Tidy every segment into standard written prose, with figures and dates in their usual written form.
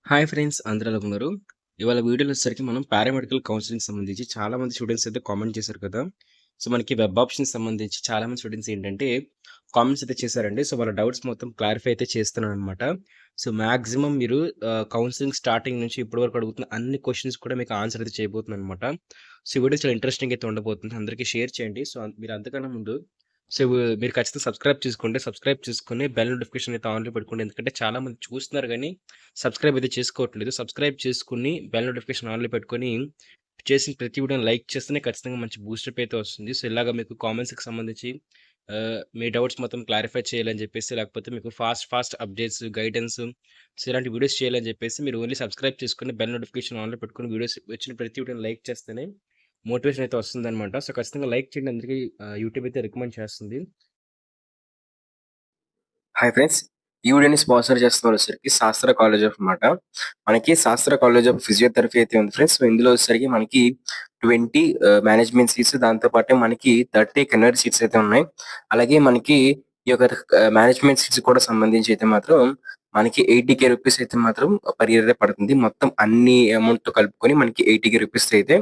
Hi friends అందరూ ఎలా ఉన్నారు? ఇవాళ వీడియోలో వచ్చేసరికి మనం పారామెడికల్ కౌన్సెలింగ్ సంబంధించి చాలామంది స్టూడెంట్స్ అయితే కామెంట్ చేశారు కదా! సో, మనకి వెబ్ ఆప్షన్స్ సంబంధించి చాలామంది స్టూడెంట్స్ ఏంటంటే కామెంట్స్ అయితే చేశారండి. సో, వాళ్ళ డౌట్స్ మొత్తం క్లారిఫై అయితే చేస్తున్నాననమాట. సో, మాక్సిమం మీరు కౌన్సెలింగ్ స్టార్టింగ్ నుంచి ఇప్పటి వరకు అడుగుతున్న అన్ని క్వెషన్స్ కూడా మీకు ఆన్సర్ అయితే చేయబోతున్నాననమాట. సో, ఈ వీడియో చాలా ఇంట్రెస్టింగ్ అయితే ఉండబోతుంది. అందరికీ షేర్ చేయండి. సో, మీరు అంతకన్నా ముందు సో, మీరు ఖచ్చితంగా సబ్స్క్రైబ్ చేసుకోండి. సబ్స్క్రైబ్ చేసుకొని బెల్ నోటిఫికేషన్ అయితే ఆన్‌లో పెట్టుకోండి. ఎందుకంటే చాలామంది చూస్తున్నారు గానీ సబ్స్క్రైబ్ అయితే చేసుకోవట్లేదు. సబ్స్క్రైబ్ చేసుకొని బెల్ నోటిఫికేషన్ ఆన్‌లో పెట్టుకొని చేసిన ప్రతి వీడియోని లైక్ చేస్తేనే ఖచ్చితంగా మంచి బూస్టప్ అయితే వస్తుంది. సో, ఇలాగ మీకు కామెంట్స్‌కి సంబంధించి మీ డౌట్స్ మొత్తం క్లారిఫై చేయాలని చెప్పేసి, లేకపోతే మీకు ఫాస్ట్ అప్డేట్స్, గైడెన్స్ సో, ఇలాంటి వీడియోస్ చేయాలని చెప్పేసి మీరు ఓన్లీ సబ్స్క్రైబ్ చేసుకొని బెల్ నోటిఫికేషన్ ఆన్‌లో పెట్టుకొని వీడియోస్ వచ్చిన ప్రతి వీడియోని లైక్ చేస్తేనే మోటివేషన్ అయితే వస్తుందనమాట. సో, ఖచ్చితంగా లైక్ చేయండి. అందరికీ యూట్యూబ్ అయితే రికమెండ్ చేస్తుంది. Hi friends. ఈ వీడియోని స్పాన్సర్ చేస్తున్న వచ్చేసరికి శాస్త్ర కాలేజ్ ఆఫ్ మాట. మనకి శాస్త్ర కాలేజ్ ఆఫ్ ఫిజియోథెరపీ అయితే ఉంది ఫ్రెండ్స్. సో, ఇందులో వచ్చేసరికి మనకి 20 మేనేజ్మెంట్ సీట్స్, దాంతో పాటే మనకి 30 కెనరీ సీట్స్ అయితే ఉన్నాయి. అలాగే మనకి ఈ యొక్క మేనేజ్మెంట్ సీట్స్ కూడా సంబంధించి అయితే మాత్రం మనకి 80,000 రూపీస్ అయితే మాత్రం పర్ ఇయర్ పడుతుంది. మొత్తం అన్ని అమౌంట్‌తో కలుపుకొని మనకి 80,000 రూపీస్ అయితే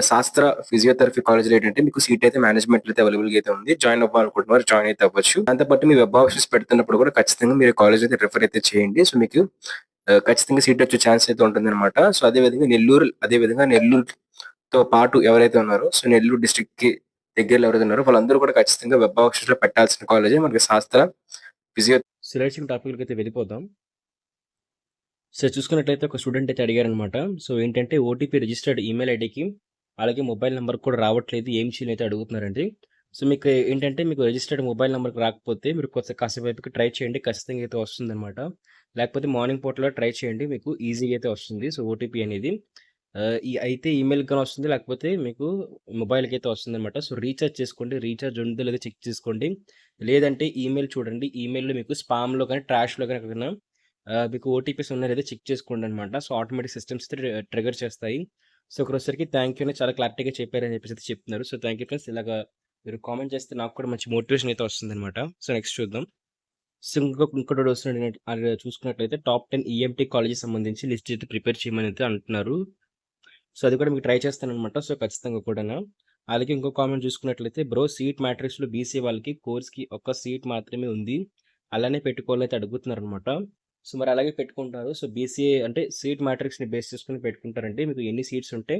శాస్త్ర ఫిజియోథెరపీ కాలేజ్‌లో ఏంటంటే మీకు సీట్ అయితే మేనేజ్మెంట్‌లో అయితే అవైలబుల్‌గా అయితే ఉంది. జాయిన్ అవ్వాలనుకుంటున్నవారు జాయిన్ అయితే అవ్వచ్చు. దాంతో పాటు మీ వెబ్ ఆప్షన్స్ పెడుతున్నప్పుడు కూడా ఖచ్చితంగా మీరు కాలేజ్ అయితే రిఫర్ అయితే చేయండి. సో, మీకు ఖచ్చితంగా సీట్ వచ్చే ఛాన్స్ అయితే ఉంటుందన్నమాట. సో, అదే విధంగా నెల్లూరుతో పాటు ఎవరైతే ఉన్నారో, సో, నెల్లూరు డిస్ట్రిక్ట్‌కి దగ్గరలో ఎవరైతే ఉన్నారో వాళ్ళందరూ కూడా ఖచ్చితంగా వెబ్ ఆప్షన్స్‌లో పెట్టాల్సిన కాలేజే మనకి శాస్త్ర ఫిజియో. సెలెక్షన్ టాపిక్‌లకి అయితే వెళ్ళిపోదాం. సో, చూసుకున్నట్లయితే ఒక స్టూడెంట్ అయితే అడిగారనమాట. సో, ఏంటంటే ఓటీపీ రిజిస్టర్డ్ ఈమెయిల్ ఐడీకి, అలాగే మొబైల్ నంబర్ కూడా రావట్లేదు. ఏం చేయాలి అయితే అడుగుతున్నారండి. సో, మీకు ఏంటంటే మీకు రిజిస్టర్డ్ మొబైల్ నంబర్‌కి రాకపోతే మీరు కాసేపు అయిపోయాక ట్రై చేయండి. ఖచ్చితంగా అయితే వస్తుందనమాట. లేకపోతే మార్నింగ్ పూటలో ట్రై చేయండి. మీకు ఈజీగా అయితే వస్తుంది. సో, ఓటీపీ అనేది అయితే ఈమెయిల్‌కి గాని వస్తుంది. లేకపోతే మీకు మొబైల్‌కి అయితే వస్తుందనమాట. సో, రీచార్జ్ చేసుకోండి. రీచార్జ్ ఉందో లేదో చెక్ చేసుకోండి. లేదంటే ఈమెయిల్ చూడండి. ఈమెయిల్‌లో మీకు స్పామ్‌లో గాని, ట్రాష్‌లో గాని ఎక్కడికైనా మీకు ఓటీపీస్ ఉన్నాయో లేదో చెక్ చేసుకోండనమాట. సో, ఆటోమేటిక్ సిస్టమ్స్ అయితే ట్రిగ్గర్ చేస్తాయి. సో, ఒకరోజరికి థాంక్ యూ అని చాలా క్లారిటీగా చెప్పారని చెప్పేసి అయితే చెప్తున్నారు. So, thank you friends. ఇలాగా మీరు కామెంట్ చేస్తే నాకు కూడా మంచి మోటివేషన్ అయితే వస్తుందనమాట. సో, నెక్స్ట్ చూద్దాం. సో, ఇంకోటి వస్తున్నాడు. అది చూసుకున్నట్లయితే టాప్ 10 ఈఎంటీ కాలేజెస్ సంబంధించి లిస్ట్ అయితే ప్రిపేర్ చేయమని అయితే అంటున్నారు. సో, అది కూడా మీకు ట్రై చేస్తాననమాట. సో, ఖచ్చితంగా కూడాను. అలాగే ఇంకో కామెంట్ చూసుకున్నట్లయితే బ్రో సీట్ మ్యాట్రిక్స్‌లో బీసీఏ వాళ్ళకి కోర్స్‌కి ఒక్క సీట్ మాత్రమే ఉంది. అలానే పెట్టుకోవాలని అయితే అడుగుతున్నారనమాట. సో, మరి అలాగే పెట్టుకుంటారు. సో, బీసీఏ అంటే సీట్ మ్యాట్రిక్స్‌ని బేస్ చేసుకొని పెట్టుకుంటారంటే మీకు ఎన్ని సీట్స్ ఉంటే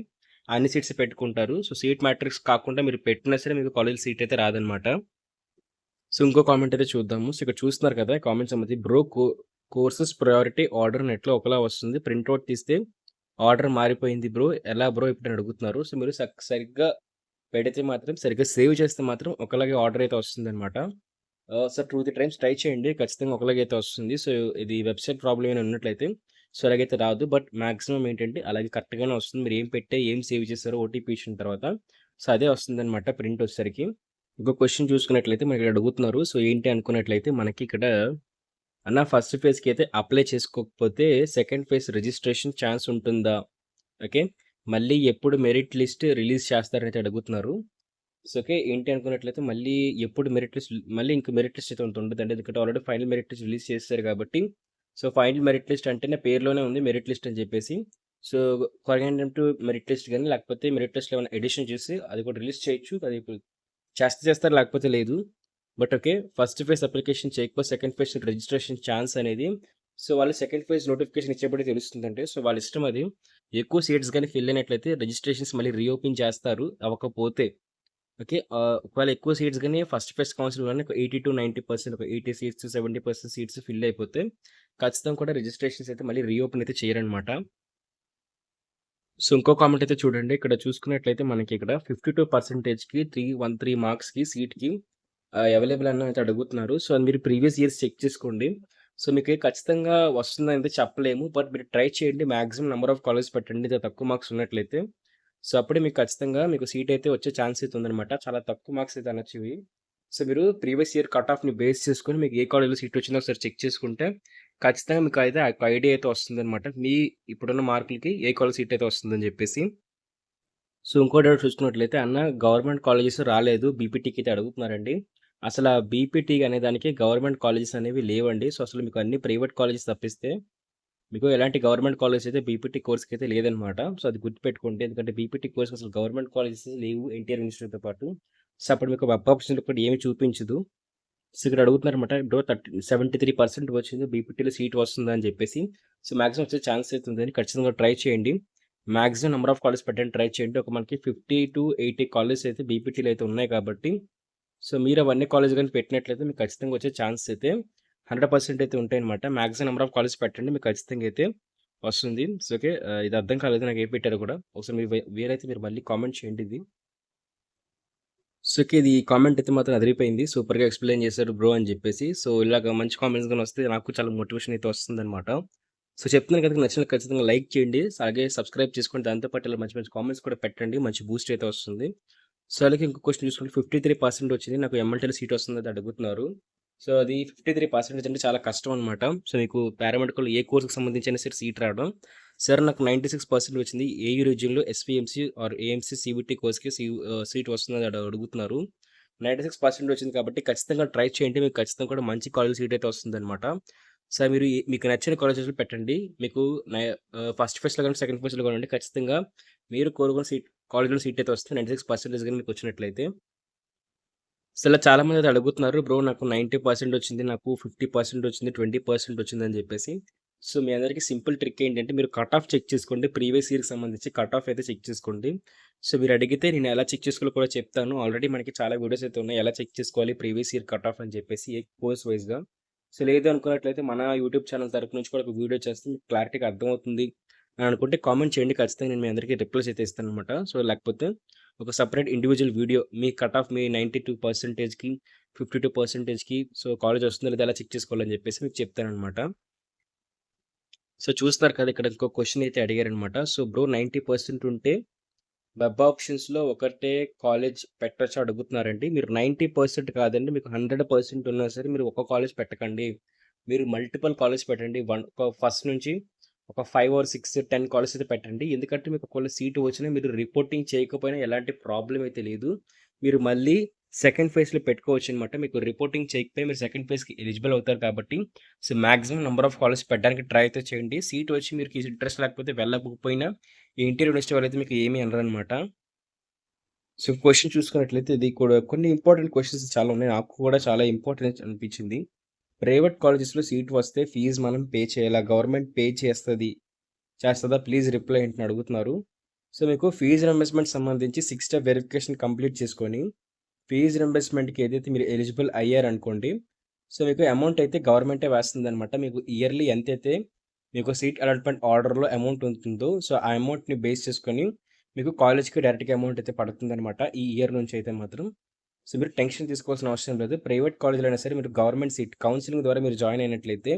అన్ని సీట్స్ పెట్టుకుంటారు. సో, సీట్ మ్యాట్రిక్స్ కాకుండా మీరు పెట్టినా సరే మీకు కాలేజ్‌లో సీట్ అయితే రాదనమాట. సో, ఇంకో కామెంట్ అయితే చూద్దాము. సో, ఇక్కడ చూస్తున్నారు కదా! కామెంట్స్ సంబంధించి బ్రో కోర్సెస్ ప్రయారిటీ ఆర్డర్ నెట్‌లో ఒకలా వస్తుంది. ప్రింటౌట్ తీస్తే ఆర్డర్ మారిపోయింది బ్రో. ఎలా బ్రో ఇప్పుడని అడుగుతున్నారు. సో, మీరు సరిగ్గా పెడితే మాత్రం సరిగ్గా సేవ్ చేస్తే మాత్రం ఒకలాగే ఆర్డర్ అయితే వస్తుందనమాట. సో, 2, 3 టైమ్స్ ట్రై చేయండి. ఖచ్చితంగా ఒకలాగే అయితే వస్తుంది. సో, ఇది వెబ్‌సైట్ ప్రాబ్లమ్ ఏమైనా ఉన్నట్లయితే సో, అలాగైతే రాదు. బట్ మాక్సిమం ఏంటంటే అలాగే కరెక్ట్‌గానే వస్తుంది. మీరు ఏం సేవ్ చేశారో ఓటీపీ ఇచ్చిన తర్వాత సో, అదే వస్తుందనమాట ప్రింట్ వచ్చేసరికి. ఇంకో క్వెషన్ చూసుకున్నట్లయితే మనకిక్కడ అడుగుతున్నారు. సో, ఏంటి అనుకున్నట్లయితే మనకి ఇక్కడ అన్న ఫస్ట్ ఫేజ్‌కి అయితే అప్లై చేసుకోకపోతే సెకండ్ ఫేజ్ రిజిస్ట్రేషన్ ఛాన్స్ ఉంటుందా? ఓకే. మళ్ళీ ఎప్పుడు మెరిట్ లిస్ట్ రిలీజ్ చేస్తారనైతే అడుగుతున్నారు. So, okay. ఏంటి అనుకున్నట్లయితే ఎప్పుడు మళ్ళీ ఇంక మెరిట్ లిస్ట్ అయితే ఉండదండి. ఎందుకంటే already final merit list release చేసేసారు కాబట్టి. సో, ఫైనల్ మెరిట్ లిస్ట్ అంటేనే పేరులోనే ఉంది మెరిట్ లిస్ట్ అని చెప్పేసి. సో, కొరిగెండమ్ టు మెరిట్ లిస్ట్ గాని లేకపోతే మెరిట్ లిస్ట్‌లో ఏమైనా ఎడిషన్ చేసి అది కూడా రిలీజ్ చేయొచ్చు. అది ఇప్పుడు చేస్తారు లేకపోతే లేదు. But okay. First phase application చేయకపోతే సెకండ్ ఫేజ్ రిజిస్ట్రేషన్ ఛాన్స్ అనేది సో, వాళ్ళు సెకండ్ ఫేజ్ నోటిఫికేషన్ ఇచ్చేప్పుడే తెలుస్తుందండి. సో, వాళ్ళ ఇష్టం అది. ఎక్కువ సీట్స్ గాని ఫిల్ అయినట్లయితే రిజిస్ట్రేషన్స్ మళ్ళీ రీఓపెన్ చేస్తారు. అవ్వకపోతే ఓకే. ఒకవేళ ఎక్కువ సీట్స్ గాని ఫస్ట్ ఫేజ్ కౌన్సిల్‌లోనే ఒక 80-90% ఒక 80 సీట్స్, 70% సీట్స్ ఫిల్ అయిపోతే ఖచ్చితంగా కూడా రిజిస్ట్రేషన్స్ అయితే మళ్ళీ రీఓపెన్ అయితే చేయరనమాట. సో, ఇంకో కామెంట్ అయితే చూడండి. ఇక్కడ చూసుకున్నట్లయితే మనకి ఇక్కడ 52%కి 313 మార్క్స్‌కి సీట్‌కి అవైలబుల్ అని అయితే అడుగుతున్నారు. సో, అది మీరు ప్రీవియస్ ఇయర్స్ చెక్ చేసుకోండి. సో, మీకు ఖచ్చితంగా వస్తుందని అయితే చెప్పలేము. బట్ మీరు ట్రై చేయండి. మాక్సిమం నంబర్ ఆఫ్ కాలేజెస్ పెట్టండి. తక్కువ మార్క్స్ ఉన్నట్లయితే. సో, అప్పుడే మీకు ఖచ్చితంగా మీకు సీట్ అయితే వచ్చే ఛాన్స్ అయితే ఉందనమాట. చాలా తక్కువ మార్క్స్ అయితే అనొచ్చు ఇవి. సో, మీరు ప్రీవియస్ ఇయర్ కట్ ఆఫ్‌ని బేస్ చేసుకొని మీకు ఏ కాలేజ్‌లో సీట్ వచ్చిందో ఒకసారి చెక్ చేసుకుంటే ఖచ్చితంగా మీకు అయితే ఒక ఐడియా అయితే వస్తుందనమాట. మీ ఇప్పుడున్న మార్కులకి ఏ కాలేజ్ సీట్ అయితే వస్తుందని చెప్పేసి. సో, ఇంకో డౌట్ చూసుకున్నట్లయితే అన్న గవర్నమెంట్ కాలేజెస్ రాలేదు. బీపీటీకి అయితే అడుగుతున్నారండి. అసల బీపీటీ అనే దానికి గవర్నమెంట్ కాలేజెస్ అనేవి లేవండి. సో, అసలు మీకు అన్ని ప్రైవేట్ కాలేజెస్ తప్పిస్తే మీకు ఎలాంటి గవర్నమెంట్ కాలేజ్ అయితే బీపీటీ కోర్స్‌కి అయితే లేదనమాట. సో, అది గుర్తుపెట్టుకోండి. ఎందుకంటే బీపీటీ కోర్స్‌కి అసలు గవర్నమెంట్ కాలేజెస్ లేవు ఎన్టీఆర్ యూనివర్సిటీతో పాటు. సో, అప్పుడు మీకు వెబ్ ఆప్షన్‌లో కూడా ఏమి చూపించదు. సో, ఇక్కడ అడుగుతున్నారన్నమాట. బ్రో 73% వచ్చింది. బీపీటీలో సీట్ వస్తుందా అని చెప్పేసి. సో, మాక్సిమం వచ్చే ఛాన్స్ అయితే ఉందని ఖచ్చితంగా ట్రై చేయండి. మాక్సిమం నంబర్ ఆఫ్ కాలేజ్ పెట్టడానికి ట్రై చేయండి. ఒక మనకి 50-80 కాలేజెస్ అయితే బీపీటీలో అయితే ఉన్నాయి కాబట్టి, సో, మీరు అవన్నీ కాలేజ్ గాని పెట్టినట్లయితే మీకు ఖచ్చితంగా వచ్చే ఛాన్స్ అయితే 100% అయితే ఉంటాయన్నమాట. మాక్సిమం నంబర్ ఆఫ్ కాలేజ్ పెట్టండి. మీకు ఖచ్చితంగా అయితే వస్తుంది. So, okay. ఇది అర్థం కాలేదు నాకు ఏం పెట్టారో కూడా. ఒకసారి మీరు వీలైతే మీరు మళ్ళీ కామెంట్ చేయండి ఇది. So, okay. ఇది కామెంట్ అయితే మాత్రం అదిరిపోయింది. సూపర్‌గా ఎక్స్‌ప్లెయిన్ చేశారు బ్రో అని చెప్పేసి. సో, ఇలాగ మంచి కామెంట్స్ గాని వస్తే నాకు చాలా మోటివేషన్ అయితే వస్తుందన్నమాట. సో, చెప్తున్నాను కదా! నచ్చినట్లయితే ఖచ్చితంగా లైక్ చేయండి. అలాగే సబ్స్క్రైబ్ చేసుకోండి. దాంతో పాటు ఇలా మంచి మంచి కామెంట్స్ కూడా పెట్టండి. మంచి బూస్ట్ అయితే వస్తుంది. సో, అలాగే ఇంకో క్వెషన్ చూసుకుంటే 53% వచ్చింది. నాకు ఎంఎల్టీలో సీట్ వస్తుందని అడుగుతున్నారు. సో, అది 53% అంటే చాలా కష్టం అనమాట. సో, మీకు పారామెడికల్ ఏ కోర్స్‌కి సంబంధించి అయినా సరే సీట్ రావడం. సార్ నాకు 96% వచ్చింది. ఏయూ రీజియన్‌లో ఎస్‌వీఎంసీ ఆర్ ఏఎంసీ సీబీటీ కోర్స్‌కి సీట్ వస్తుందని అడుగుతున్నారు. 96% వచ్చింది కాబట్టి ఖచ్చితంగా ట్రై చేయండి. మీకు ఖచ్చితంగా కూడా మంచి కాలేజ్ సీట్ అయితే వస్తుందనమాట. సో, మీరు మీకు నచ్చిన కాలేజెస్‌లో పెట్టండి. మీకు ఫస్ట్ ఫేజ్‌లో గాని, సెకండ్ ఫేజ్‌లో గాని ఖచ్చితంగా మీరు కోరుకున్న కాలేజ్‌లో సీట్ అయితే వస్తుంది. 96% గాని మీకు వచ్చినట్లయితే. సో, ఇలా చాలామంది అయితే అడుగుతున్నారు. బ్రో నాకు 90% వచ్చింది. నాకు 50% వచ్చింది. 20% వచ్చిందని చెప్పేసి. సో, మీ అందరికి సింపుల్ ట్రిక్ ఏంటంటే మీరు కట్ ఆఫ్ చెక్ చేసుకోండి. ప్రీవియస్ ఇయర్‌కి సంబంధించి కట్ ఆఫ్ అయితే చెక్ చేసుకోండి. సో, మీరు అడిగితే నేను ఎలా చెక్ చేసుకోవాలో కూడా చెప్తాను. ఆల్రెడీ మనకి చాలా వీడియోస్ అయితే ఉన్నాయి. ఎలా చెక్ చేసుకోవాలి ప్రీవియస్ ఇయర్ కట్ ఆఫ్ అని చెప్పేసి కోర్స్ వైస్‌గా. సో, లేదు అనుకున్నట్లయితే మన యూట్యూబ్ ఛానల్ తరపు నుంచి కూడా ఒక వీడియో చేస్తే మీకు క్లారిటీగా అర్థమవుతుంది అని అనుకుంటే కామెంట్ చేయండి. ఖచ్చితంగా నేను మీ అందరికీ రిప్లైస్ అయితే ఇస్తాననమాట. సో, లేకపోతే ఒక సెపరేట్ ఇండివిడ్యువల్ వీడియో మీ కట్ ఆఫ్ మీ 92%కి 52%కి సో, కాలేజ్ వస్తుందో లేదో ఎలా చెక్ చేసుకోవాలని చెప్పేసి మీకు చెప్తాననమాట. సో, చూస్తున్నారు కదా! ఇక్కడ ఇంకో క్వెషన్ అయితే అడిగారనమాట. సో, బ్రో 90% ఉంటే వెబ్ ఆప్షన్స్‌లో ఒకటే కాలేజ్ పెట్టొచ్చా అడుగుతున్నారండి. మీరు 90% కాదండి. మీకు 100% ఉన్నా సరే మీరు ఒక కాలేజ్ పెట్టకండి. మీరు మల్టిపుల్ కాలేజ్ పెట్టండి. ఫస్ట్ నుంచి ఒక 5 ఆర్ 6, 10 కాలేజెస్ అయితే పెట్టండి. ఎందుకంటే మీకు ఒకవేళ సీట్ వచ్చినా మీరు రిపోర్టింగ్ చేయకపోయినా ఎలాంటి ప్రాబ్లమ్ అయితే లేదు. మీరు మళ్ళీ సెకండ్ ఫేజ్‌లో పెట్టుకోవచ్చనమాట. మీకు రిపోర్టింగ్ చేయకపోయినా మీరు సెకండ్ ఫేజ్‌కి ఎలిజిబుల్ అవుతారు కాబట్టి, so, maximum number of college పెట్టడానికి ట్రై అయితే చేయండి. సీట్ వచ్చి మీకు ఇంట్రెస్ట్ లేకపోతే వెళ్ళకపోయినా ఎన్టీఆర్ యూనివర్సిటీ వాళ్ళైతే మీకు ఏమీ అనరనమాట. సో, క్వెషన్ చూసుకున్నట్లయితే ఇది కూడా కొన్ని ఇంపార్టెంట్ క్వెషన్స్ చాలా ఉన్నాయి. నాకు కూడా చాలా ఇంపార్టెంట్ అనిపించింది. ప్రైవేట్ కాలేజెస్‌లో సీట్ వస్తే ఫీజ్ మనం పే చేయాలా? గవర్నమెంట్ పే చేస్తదా? ప్లీజ్ రిప్లై ఏంటని అడుగుతున్నారు. సో, మీకు ఫీజ్ రీయింబర్స్‌మెంట్ సంబంధించి 6 స్టెప్ వెరిఫికేషన్ కంప్లీట్ చేసుకొని, ఫీజ్ రీయింబర్స్‌మెంట్‌కి ఏదైతే మీరు ఎలిజిబుల్ అయ్యారనుకోండి. సో, మీకు అమౌంట్ అయితే గవర్నమెంటే వేస్తుందనమాట. మీకు ఇయర్‌లీ ఎంతైతే మీకు సీట్ అలాట్‌మెంట్ ఆర్డర్‌లో అమౌంట్ ఉంటుందో, సో, ఆ అమౌంట్‌ని బేస్ చేసుకొని మీకు కాలేజ్‌కి డైరెక్ట్‌గా అమౌంట్ అయితే పడుతుందనమాట. ఈ ఇయర్ నుంచి అయితే మాత్రం. సో, మీరు టెన్షన్ తీసుకోవాల్సిన అవసరం లేదు. ప్రైవేట్ కాలేజ్‌లో అయినా సరే మీరు గవర్నమెంట్ సీట్ కౌన్సెలింగ్ ద్వారా మీరు జాయిన్ అయినట్లయితే,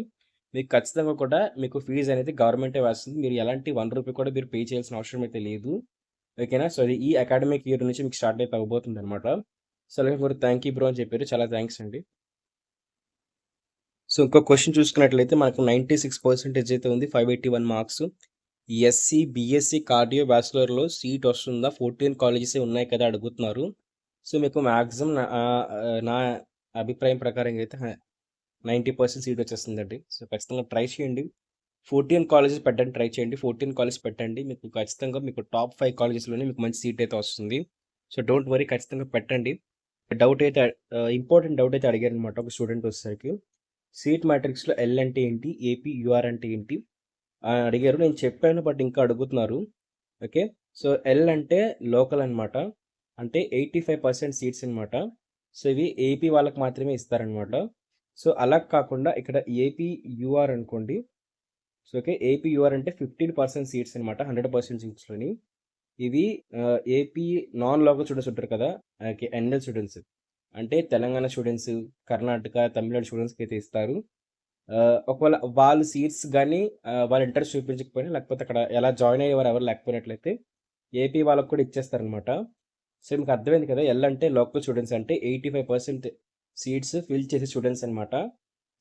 మీకు ఖచ్చితంగా కూడా మీకు ఫీజ్ అనేది గవర్నమెంటే వేస్తుంది. మీరు ఎలాంటి రూ. 1 కూడా మీరు పే చేయాల్సిన అవసరం అయితే లేదు. ఓకేనా? సో, అది ఈ అకాడమిక్ ఇయర్ నుంచి మీకు స్టార్ట్ అయితే అవ్వబోతుందనమాట. సో, అలాగే మీరు థాంక్ యూ బ్రో అని చెప్పారు. చాలా థాంక్స్ అండి. సో, ఇంకో క్వెషన్ చూసుకున్నట్లయితే మనకు 96% అయితే ఉంది. 581 మార్క్స్. ఎస్సీ, బీఎస్సీ కార్డియో వాస్కులర్‌లో సీట్ వస్తుందా? 14 కాలేజెసే ఉన్నాయి కదా! అడుగుతున్నారు. సో, మీకు మాక్సిమం నా అభిప్రాయం ప్రకారంగా అయితే 90% సీట్ వచ్చేస్తుందండి. సో, ఖచ్చితంగా ట్రై చేయండి. 14 కాలేజెస్ పెట్టడానికి ట్రై చేయండి. 14 కాలేజెస్ పెట్టండి. మీకు ఖచ్చితంగా మీకు టాప్ 5 కాలేజెస్‌లోనే మీకు మంచి సీట్ అయితే వస్తుంది. సో, డోంట్ వర్రీ ఖచ్చితంగా పెట్టండి. డౌట్ అయితే ఇంపార్టెంట్ డౌట్ అయితే అడిగారనమాట ఒక స్టూడెంట్ వచ్చేసరికి. సీట్ మ్యాట్రిక్స్‌లో ఎల్ అంటే ఏంటి? ఏపీ, యూఆర్ అంటే ఏంటి? అడిగారు. నేను చెప్పాను బట్ ఇంకా అడుగుతున్నారు. ఓకే. సో, ఎల్ అంటే లోకల్ అనమాట. అంటే 85% సీట్స్ అనమాట. సో, ఇవి ఏపీ వాళ్ళకి మాత్రమే ఇస్తారనమాట. సో, అలా కాకుండా ఇక్కడ ఏపీ, యూఆర్ అనుకోండి. So, okay. ఏపీ, యూఆర్ అంటే 15% సీట్స్ అనమాట. 100% సీట్స్‌లోని. ఇవి ఏపీ నాన్ లోకల్ స్టూడెంట్స్ ఉంటారు కదా! ఓకే. NL students. అంటే తెలంగాణ స్టూడెంట్స్, కర్ణాటక, తమిళనాడు స్టూడెంట్స్‌కైతే ఇస్తారు. ఒకవేళ వాళ్ళు సీట్స్ గాని వాళ్ళు ఇంట్రెస్ట్ చూపించకపోయినా లేకపోతే అక్కడ ఎలా జాయిన్ అయ్యేవారు ఎవరు లేకపోయినట్లయితే ఏపీ వాళ్ళకి కూడా ఇచ్చేస్తారనమాట. సో, మీకు అర్థమైంది కదా! ఎల్ అంటే లోకల్ స్టూడెంట్స్ అంటే 85% సీట్స్ ఫిల్ చేసే స్టూడెంట్స్ అనమాట.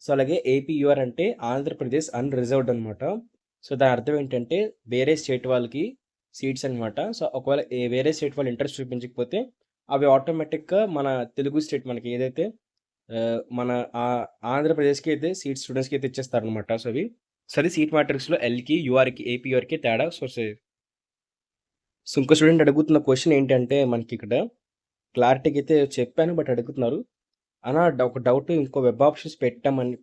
సో, అలాగే ఏపీ యూఆర్ అంటే ఆంధ్రప్రదేశ్ అన్‌రిజర్వ్డ్ అనమాట. సో, దాని అర్థం ఏంటంటే వేరే స్టేట్ వాళ్ళకి సీట్స్ అనమాట. సో, ఒకవేళ వేరే స్టేట్ వాళ్ళు ఇంట్రెస్ట్ చూపించకపోతే అవి ఆటోమేటిక్‌గా మన తెలుగు స్టేట్ మనకి ఏదైతే మన ఆంధ్రప్రదేశ్‌కి అయితే స్టూడెంట్స్‌కి అయితే ఇచ్చేస్తారనమాట. సో, అవి సో అది సీట్ మ్యాట్రిక్స్‌లో ఎల్‌కి, యూఆర్‌కి, ఏపీ, యూఆర్‌కి తేడా. సో ఇంకో స్టూడెంట్ అడుగుతున్న క్వెషన్ ఏంటంటే మనకిక్కడ క్లారిటీగా అయితే చెప్పాను. బట్ అడుగుతున్నారు. ఒక డౌట్, ఇంకో వెబ్ ఆప్షన్స్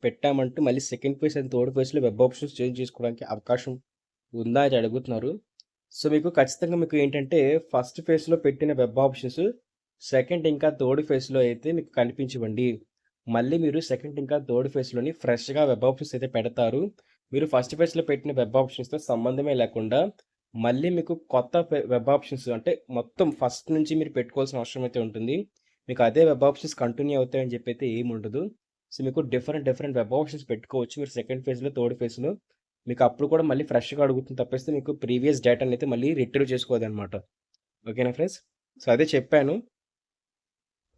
పెట్టామంటే మళ్ళీ సెకండ్ ఫేజ్ అండ్ థర్డ్ ఫేజ్‌లో వెబ్ ఆప్షన్స్ చేంజ్ చేసుకోవడానికి అవకాశం ఉందా అని అడుగుతున్నారు. సో మీకు ఖచ్చితంగా మీకు ఏంటంటే ఫస్ట్ ఫేజ్‌లో పెట్టిన వెబ్ ఆప్షన్స్ సెకండ్ ఇంకా థర్డ్ ఫేజ్‌లో అయితే మీకు కనిపించవండి. మళ్ళీ మీరు సెకండ్ ఇంకా థర్డ్ ఫేజ్‌లోని ఫ్రెష్‌గా వెబ్ ఆప్షన్స్ అయితే పెడతారు. మీరు ఫస్ట్ ఫేజ్‌లో పెట్టిన వెబ్ ఆప్షన్స్‌తో సంబంధమే లేకుండా మళ్ళీ మీకు కొత్త వెబ్ ఆప్షన్స్ అంటే మొత్తం ఫస్ట్ నుంచి మీరు పెట్టుకోవాల్సిన అవసరం అయితే ఉంటుంది. మీకు అదే వెబ్ ఆప్షన్స్ కంటిన్యూ అవుతాయని చెప్పి అయితే ఏమి ఉండదు. సో మీకు డిఫరెంట్ వెబ్ ఆప్షన్స్ పెట్టుకోవచ్చు మీరు సెకండ్ ఫేజ్‌లో, థర్డ్ ఫేజ్‌లో. మీకు అప్పుడు కూడా మళ్ళీ ఫ్రెష్‌గా అడుగుతుంది తప్పిస్తే మీకు ప్రీవియస్ డేటాని అయితే మళ్ళీ రిట్రీవ్ చేసుకోదనమాట. ఓకేనా ఫ్రెండ్స్? సో అదే చెప్పాను.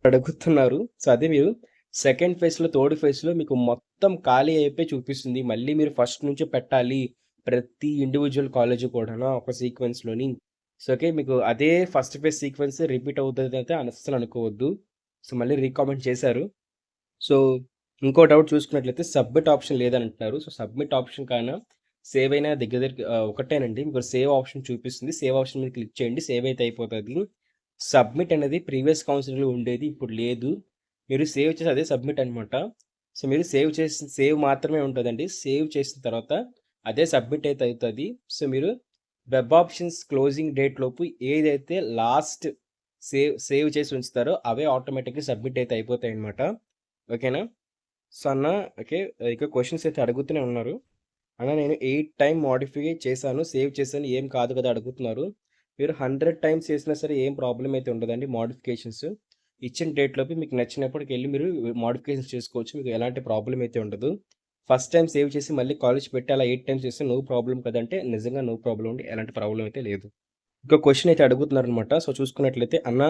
అడుగుతున్నారు. సో అదే మీరు సెకండ్ ఫేజ్‌లో, థర్డ్ ఫేజ్‌లో మీకు మొత్తం ఖాళీ అయిపోయి చూపిస్తుంది. మళ్ళీ మీరు ఫస్ట్ నుంచే పెట్టాలి. ప్రతి ఇండివిడ్యువల్ కాలేజ్ కూడాను ఒక సీక్వెన్స్‌లోని. So okay. మీకు అదే ఫస్ట్ ఫేజ్ సీక్వెన్స్ రిపీట్ అవుతదైతే అస్సలు అనుకోవద్దు. సో మళ్ళీ రీకామెంట్ చేశారు. సో ఇంకో డౌట్ చూసుకున్నట్లయితే సబ్మిట్ ఆప్షన్ లేదని అంటున్నారు. సో సబ్మిట్ ఆప్షన్ కన్నా సేవ్ అయినా దగ్గర దగ్గర ఒకటేనండి. మీకు సేవ్ ఆప్షన్ చూపిస్తుంది. సేవ్ ఆప్షన్ మీద క్లిక్ చేయండి. సేవ్ అయితే అయిపోతది. సబ్మిట్ అనేది ప్రీవియస్ కౌన్సిలింగ్‌లో ఉండేది. ఇప్పుడు లేదు. మీరు సేవ్ చేసి అదే సబ్మిట్ అనమాట. సో మీరు సేవ్ మాత్రమే ఉంటదండి. సేవ్ చేసిన తర్వాత అదే సబ్మిట్ అయితే అవుతది. సో మీరు వెబ్ ఆప్షన్స్ క్లోజింగ్ డేట్ లోపు ఏదైతే లాస్ట్ సేవ్ చేసి ఉంచుతారో అవే ఆటోమేటిక్‌గా సబ్మిట్ అయితే అయిపోతాయన్నమాట. ఓకేనా? సో అన్న ఓకే. ఇక క్వెషన్స్ అయితే అడుగుతూనే ఉన్నారు. అన్న నేను 8 టైమ్ మోడిఫై చేశాను. సేవ్ చేశాను. ఏం కాదు కదా అడుగుతున్నారు. మీరు 100 టైమ్స్ చేసినా సరే ఏం ప్రాబ్లమ్ అయితే ఉండదండి మోడిఫికేషన్స్. ఇచ్చిన డేట్‌లోపు మీకు నచ్చినప్పటికెళ్ళి మీరు మోడిఫికేషన్స్ చేసుకోవచ్చు. మీకు ఎలాంటి ప్రాబ్లమ్ అయితే ఉండదు. ఫస్ట్ టైమ్ సేవ్ చేసి మళ్ళీ కాలేజ్ పెట్టి అలా 8 టైమ్స్ చేస్తే నో ప్రాబ్లమ్ కదంటే నిజంగా నో ప్రాబ్లమ్ అండి. ఎలాంటి ప్రాబ్లమ్ అయితే లేదు. ఇంకో క్వెషన్ అయితే అడుగుతున్నారనమాట. సో చూసుకున్నట్లయితే అన్న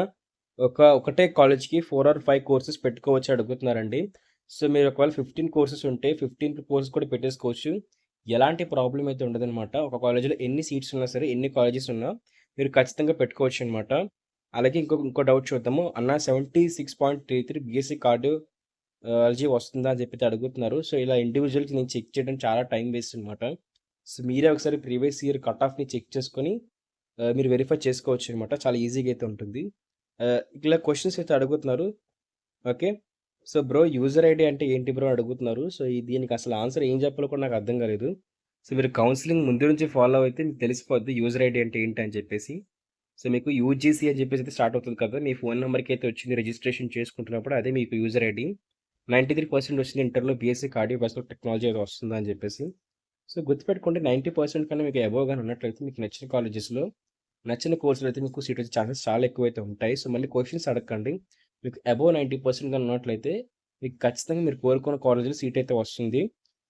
ఒకటే కాలేజ్‌కి 4 ఆర్ 5 కోర్సెస్ పెట్టుకోవచ్చా అడుగుతున్నారండి. సో మీరు ఒకవేళ 15 కోర్సెస్ ఉంటే 15 కోర్సెస్ కూడా పెట్టేసుకోవచ్చు. ఎలాంటి ప్రాబ్లమ్ అయితే ఉండదనమాట. ఒక కాలేజ్‌లో ఎన్ని సీట్స్ ఉన్నా సరే, ఎన్ని కాలేజెస్ ఉన్నా మీరు ఖచ్చితంగా పెట్టుకోవచ్చనమాట. అలాగే ఇంకో డౌట్ చూద్దాము. అన్న 76.33 బీఎస్సీ కార్డియాలజీ వస్తుందా అని చెప్పి అడుగుతున్నారు. సో ఇలా ఇండివిడ్యువల్‌కి నేను చెక్ చేయడం చాలా టైం వేస్ట్ అనమాట. సో మీరే ఒకసారి ప్రీవియస్ ఇయర్ కట్ ఆఫ్‌ని చెక్ చేసుకొని మీరు వెరిఫై చేసుకోవచ్చనమాట. చాలా ఈజీగా అయితే ఉంటుంది. ఇలా క్వెషన్స్ అయితే అడుగుతున్నారు. Okay. So bro user ID అంటే ఏంటి బ్రో అడుగుతున్నారు. సో దీనికి అసలు ఆన్సర్ ఏం చెప్పాలో కూడా నాకు అర్థం కాలేదు. సో మీరు కౌన్సిలింగ్ ముందు నుంచి ఫాలో అయితే మీకు తెలిసిపోద్ది యూజర్ ఐడీ అంటే ఏంటి అని చెప్పేసి. సో మీకు యూజీసీ అని చెప్పేసి అయితే స్టార్ట్ అవుతుంది కదా! మీ ఫోన్ నంబర్‌కి అయితే వచ్చింది రిజిస్ట్రేషన్ చేసుకుంటున్నప్పుడు అదే మీకు యూజర్ ఐడీ. 93% వచ్చింది ఇంటర్‌లో బీఎస్సీ కార్డియోవాస్కులర్ టెక్నాలజీ ఏదో వస్తుందా అని చెప్పేసి. సో గుర్తుపెట్టుకోండి 90% కన్నా మీకు అబోవ్ గాని ఉన్నట్లయితే మీకు నచ్చిన కాలేజెస్‌లో నచ్చిన కోర్సులో అయితే మీకు సీట్ వచ్చే ఛాన్సెస్ చాలా ఎక్కువైతే ఉంటాయి. సో మళ్ళీ క్వెషన్స్ అడగకండి. మీకు అబోవ్ 90% గాని ఉన్నట్లయితే మీకు ఖచ్చితంగా మీరు కోరుకున్న కాలేజ్‌లో సీట్ అయితే వస్తుంది.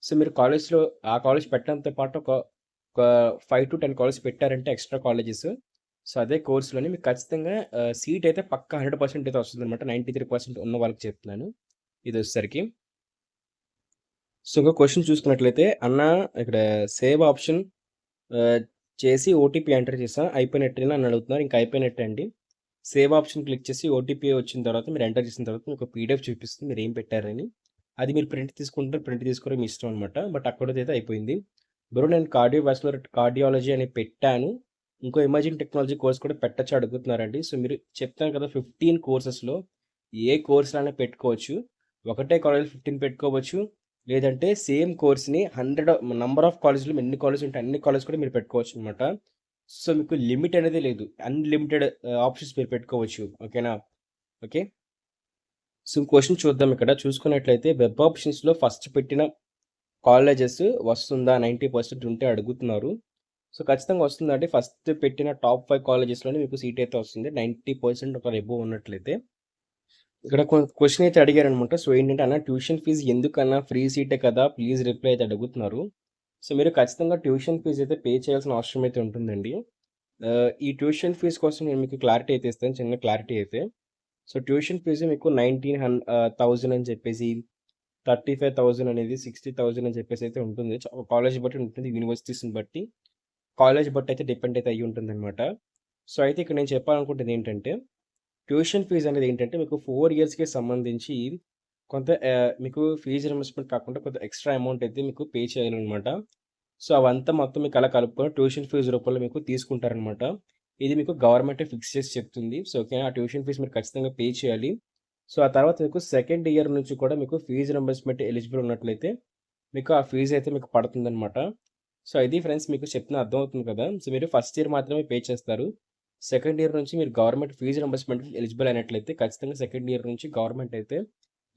సో మీరు కాలేజ్‌లో ఆ కాలేజ్ పెట్టడంతో పాటు ఒక 5-10 కాలేజ్ పెట్టారంటే ఎక్స్‌ట్రా కాలేజెస్. సో అదే కోర్స్‌లోని మీకు ఖచ్చితంగా సీట్ అయితే పక్కా 100% అయితే వస్తుందనమాట. 93% ఉన్న వాళ్ళకి చెప్తున్నాను ఇదొచ్చేసరికి. సో ఇంకో క్వెషన్ చూసుకున్నట్లయితే అన్న ఇక్కడ సేవ్ ఆప్షన్ ఆహ్, చేసి ఓటీపీ ఎంటర్ చేశా. అయిపోయినట్టేనా అని అడుగుతున్నారు. ఇంక అయిపోయినట్టే అండి. సేవ్ ఆప్షన్ క్లిక్ చేసి ఓటీపీ వచ్చిన తర్వాత మీరు ఎంటర్ చేసిన తర్వాత మీకు పీడిఎఫ్ చూపిస్తుంది మీరు ఏం పెట్టారని. అది మీరు ప్రింట్ తీసుకుంటే ప్రింట్ తీసుకోవడం మీ ఇష్టం అనమాట. బట్ అక్కడిదైతే అయిపోయింది. బ్రో నేను కార్డియాలజీ అని పెట్టాను. ఇంకో ఎమర్జింగ్ టెక్నాలజీ కోర్స్ కూడా పెట్టొచ్చా అడుగుతున్నారండి. సో మీరు చెప్తాను కదా 15 కోర్సెస్‌లో ఏ కోర్స్‌లైనా పెట్టుకోవచ్చు. ఒకటే కాలేజ్‌లో 15 పెట్టుకోవచ్చు. లేదంటే సేమ్ కోర్స్‌ని 100 నంబర్ ఆఫ్ కాలేజ్‌లో ఎన్ని కాలేజ్ ఉంటే అన్ని కాలేజ్ కూడా మీరు పెట్టుకోవచ్చనమాట. సో మీకు లిమిట్ అనేది లేదు. అన్‌లిమిటెడ్ ఆప్షన్స్ మీరు పెట్టుకోవచ్చు. ఓకేనా? ఓకే. సో క్వెషన్ చూద్దాం ఇక్కడ. చూసుకున్నట్లయితే వెబ్ ఆప్షన్స్‌లో ఫస్ట్ పెట్టిన కాలేజెస్ వస్తుందా 90% ఉంటే అడుగుతున్నారు. సో ఖచ్చితంగా వస్తుందండి. ఫస్ట్ పెట్టిన టాప్ 5 కాలేజెస్‌లోనే మీకు సీట్ అయితే వస్తుంది. 90% ఒక అబోవ్ ఉన్నట్లయితే. ఇక్కడ క్వెషన్ అయితే అడిగారనమాట. సో ఏంటంటే అన్న ట్యూషన్ ఫీజ్ ఎందుకన్నా ఫ్రీ సీటే కదా! ప్లీజ్ రిప్లై అయితే అడుగుతున్నారు. సో మీరు ఖచ్చితంగా ట్యూషన్ ఫీజ్ అయితే పే చేయాల్సిన అవసరం అయితే ఉంటుందండి. ఈ ట్యూషన్ ఫీజ్ కోసం నేను మీకు క్లారిటీ అయితే ఇస్తాను. చిన్న క్లారిటీ అయితే. సో ట్యూషన్ ఫీజు మీకు 1000 అని చెప్పేసి 35,000 అనేది 60,000 అని చెప్పేసి అయితే ఉంటుంది. కాలేజ్ బట్టి ఉంటుంది. యూనివర్సిటీస్‌ని బట్టి. కాలేజ్ బట్టి అయితే డిపెండ్ అయితే అయ్యి ఉంటుందన్నమాట. సో అయితే ఇక్కడ నేను చెప్పాలనుకుంటుంది ఏంటంటే ట్యూషన్ ఫీజ్ అనేది ఏంటంటే మీకు 4 ఇయర్స్‌కి సంబంధించి కొంత మీకు ఫీజ్ రీయింబర్స్‌మెంట్ కాకుండా కొంత ఎక్స్‌ట్రా అమౌంట్ అయితే మీకు పే చేయాలనమాట. సో, అవంతా మొత్తం మీకు అలా కలుపుకొని ట్యూషన్ ఫీజు రూపంలో మీకు తీసుకుంటారనమాట. ఇది మీకు గవర్నమెంటే ఫిక్స్ చేసి చెప్తుంది. సో, ఓకేనా? ఆ ట్యూషన్ ఫీజు మీరు ఖచ్చితంగా పే చేయాలి. సో, ఆ తర్వాత మీకు సెకండ్ ఇయర్ నుంచి కూడా మీకు ఫీజు రింబర్స్‌మెంట్ ఎలిజిబుల్ ఉన్నట్లయితే మీకు ఆ ఫీజ్ అయితే మీకు పడుతుందనమాట. సో, ఇది ఫ్రెండ్స్ మీకు చెప్తున్నా అర్థమవుతుంది కదా! సో, మీరు ఫస్ట్ ఇయర్ మాత్రమే పే చేస్తారు. సెకండ్ ఇయర్ నుంచి మీరు గవర్నమెంట్ ఫీజు రింబర్స్‌మెంట్‌కి ఎలిజిబుల్ అయినట్లయితే ఖచ్చితంగా సెకండ్ ఇయర్ నుంచి గవర్నమెంట్ అయితే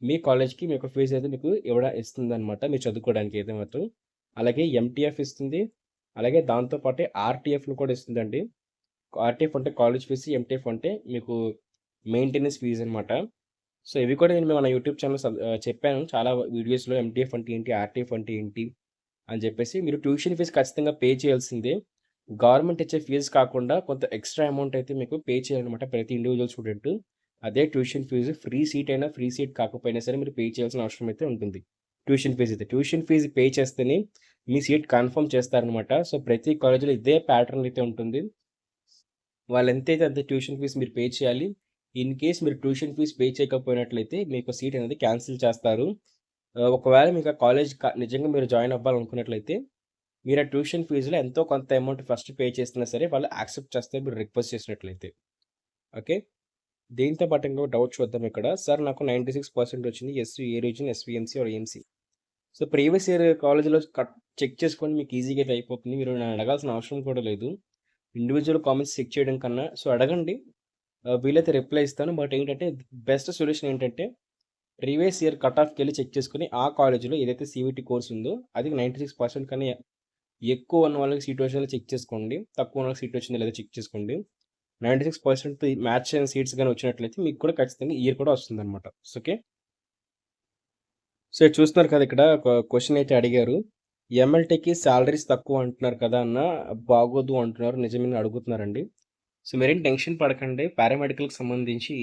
మీ కాలేజ్‌కి మీ యొక్క ఫీజ్ అయితే మీకు ఇస్తుందనమాట. మీరు చదువుకోవడానికి అయితే మాత్రం. అలాగే ఎంటీఎఫ్ ఇస్తుంది. అలాగే దాంతో పాటే ఆర్‌టీఎఫ్‌ని కూడా ఇస్తుందండి. ఆర్‌టీఎఫ్ అంటే కాలేజ్ ఫీస్, ఎంటీఎఫ్ అంటే మీకు మెయింటెనెన్స్ ఫీజ్ అనమాట. సో, ఇవి కూడా నేను మన యూట్యూబ్ ఛానెల్‌లో చెప్పాను చాలా వీడియోస్‌లో ఎంటీఎఫ్ అంటే ఏంటి? ఆర్‌టీఎఫ్ అంటే ఏంటి? అని చెప్పేసి మీరు ట్యూషన్ ఫీజ్ ఖచ్చితంగా పే చేయాల్సిందే. గవర్నమెంట్ ఇచ్చే ఫీజ్ కాకుండా కొంత ఎక్స్‌ట్రా అమౌంట్ అయితే మీకు పే చేయాలనమాట ప్రతి ఇండివిడ్యువల్ స్టూడెంట్. అదే ట్యూషన్ ఫీజు. ఫ్రీ సీట్ అయినా, ఫ్రీ సీట్ కాకపోయినా సరే మీరు పే చేయాల్సిన అవసరం అయితే ఉంటుంది. ట్యూషన్ ఫీజ్ అయితే. ట్యూషన్ ఫీజ్ పే చేస్తేనే మీ సీట్ కన్ఫర్మ్ చేస్తారనమాట. సో, ప్రతి కాలేజ్‌లో ఇదే ప్యాటర్న్ అయితే ఉంటుంది. వాళ్ళు ఎంతైతే అంత ట్యూషన్ ఫీజ్ మీరు పే చేయాలి. ఇన్ కేస్ మీరు ట్యూషన్ ఫీజ్ పే చేయకపోయినట్లయితే మీకు సీట్ అనేది క్యాన్సిల్ చేస్తారు. ఒకవేళ మీకు ఆ కాలేజ్ నిజంగా మీరు జాయిన్ అవ్వాలనుకున్నట్లయితే మీరు ఆ ట్యూషన్ ఫీజులో ఎంతో కొంత అమౌంట్ ఫస్ట్ పే చేసినా సరే వాళ్ళు యాక్సెప్ట్ చేస్తారు మీరు రిక్వెస్ట్ చేసినట్లయితే. ఓకే. దీంతో పాటు ఇంకో డౌట్ చూద్దాం ఇక్కడ. సార్ నాకు 96% వచ్చింది. A region, SVMC or AMC. So, previous year కాలేజ్‌లో చెక్ చేసుకోండి మీకు ఈజీగా అయితే అయిపోతుంది. మీరు నన్ను అడగాల్సిన అవసరం కూడా లేదు. ఇండివిడ్యువల్ కామెంట్స్ చెక్ చేయడం కన్నా సో, అడగండి. వీలైతే రిప్లై ఇస్తాను. బట్ ఏంటంటే బెస్ట్ సొల్యూషన్ ఏంటంటే ప్రీవియస్ ఇయర్ కట్ ఆఫ్‌కెళ్ళి చెక్ చేసుకొని ఆ కాలేజ్‌లో ఏదైతే సీవీటీ కోర్స్ ఉందో అది 96% కన్నా ఎక్కువ ఉన్న వాళ్ళకి సీట్ వచ్చేలా చెక్ చేసుకోండి. తక్కువ ఉన్న వాళ్ళకి సీట్ వచ్చిందో లేదో చెక్ చేసుకోండి. 96% మ్యాచ్ అయిన సీట్స్ గాని వచ్చినట్లయితే మీకు కూడా ఖచ్చితంగా ఈ ఇయర్ కూడా వస్తుందన్నమాట. ఓకే. సో, ఇది చూస్తున్నారు కదా! ఇక్కడ ఒక క్వెషన్ అయితే అడిగారు. ఎంఎల్‌టీకి సాలరీస్ తక్కువ అంటున్నారు కదా అన్న! బాగోదు అంటున్నారు. నిజమేనని అడుగుతున్నారండి. సో, మీరేం టెన్షన్ పడకండి. పారామెడికల్‌కి సంబంధించి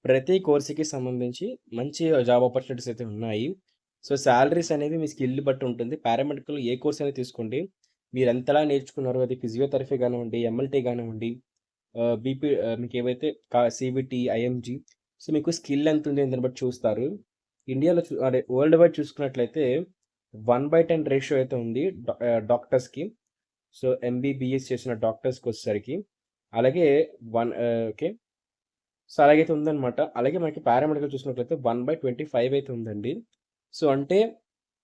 ప్రతి కోర్స్‌కి సంబంధించి మంచి జాబ్ ఆపర్చునిటీస్ అయితే ఉన్నాయి. సో, సాలరీస్ అనేవి మీ స్కిల్ బట్టి ఉంటుంది. పారామెడికల్ ఏ కోర్స్ అయినా తీసుకోండి. మీరు ఎంతలా నేర్చుకున్నారో అది ఫిజియోథెరపీ కానివ్వండి, ఎంఎల్‌టీ కానివ్వండి, మీకేవైతే సీబీటీ, ఐఎంజీ సో, మీకు స్కిల్ ఎంత ఉంది దాన్ని బట్టి చూస్తారు. ఇండియాలో అదే వరల్డ్ వైడ్ చూసుకున్నట్లయితే 1/10 రేషియో అయితే ఉంది డాక్టర్స్‌కి. సో, ఎంబీబీఎస్ చేసిన డాక్టర్స్‌కొచ్చేసరికి. అలాగే ఓకే. సో, అలాగైతే ఉందనమాట. అలాగే మనకి పారామెడికల్ చూసినట్లయితే 1/25 అయితే ఉందండి. సో, అంటే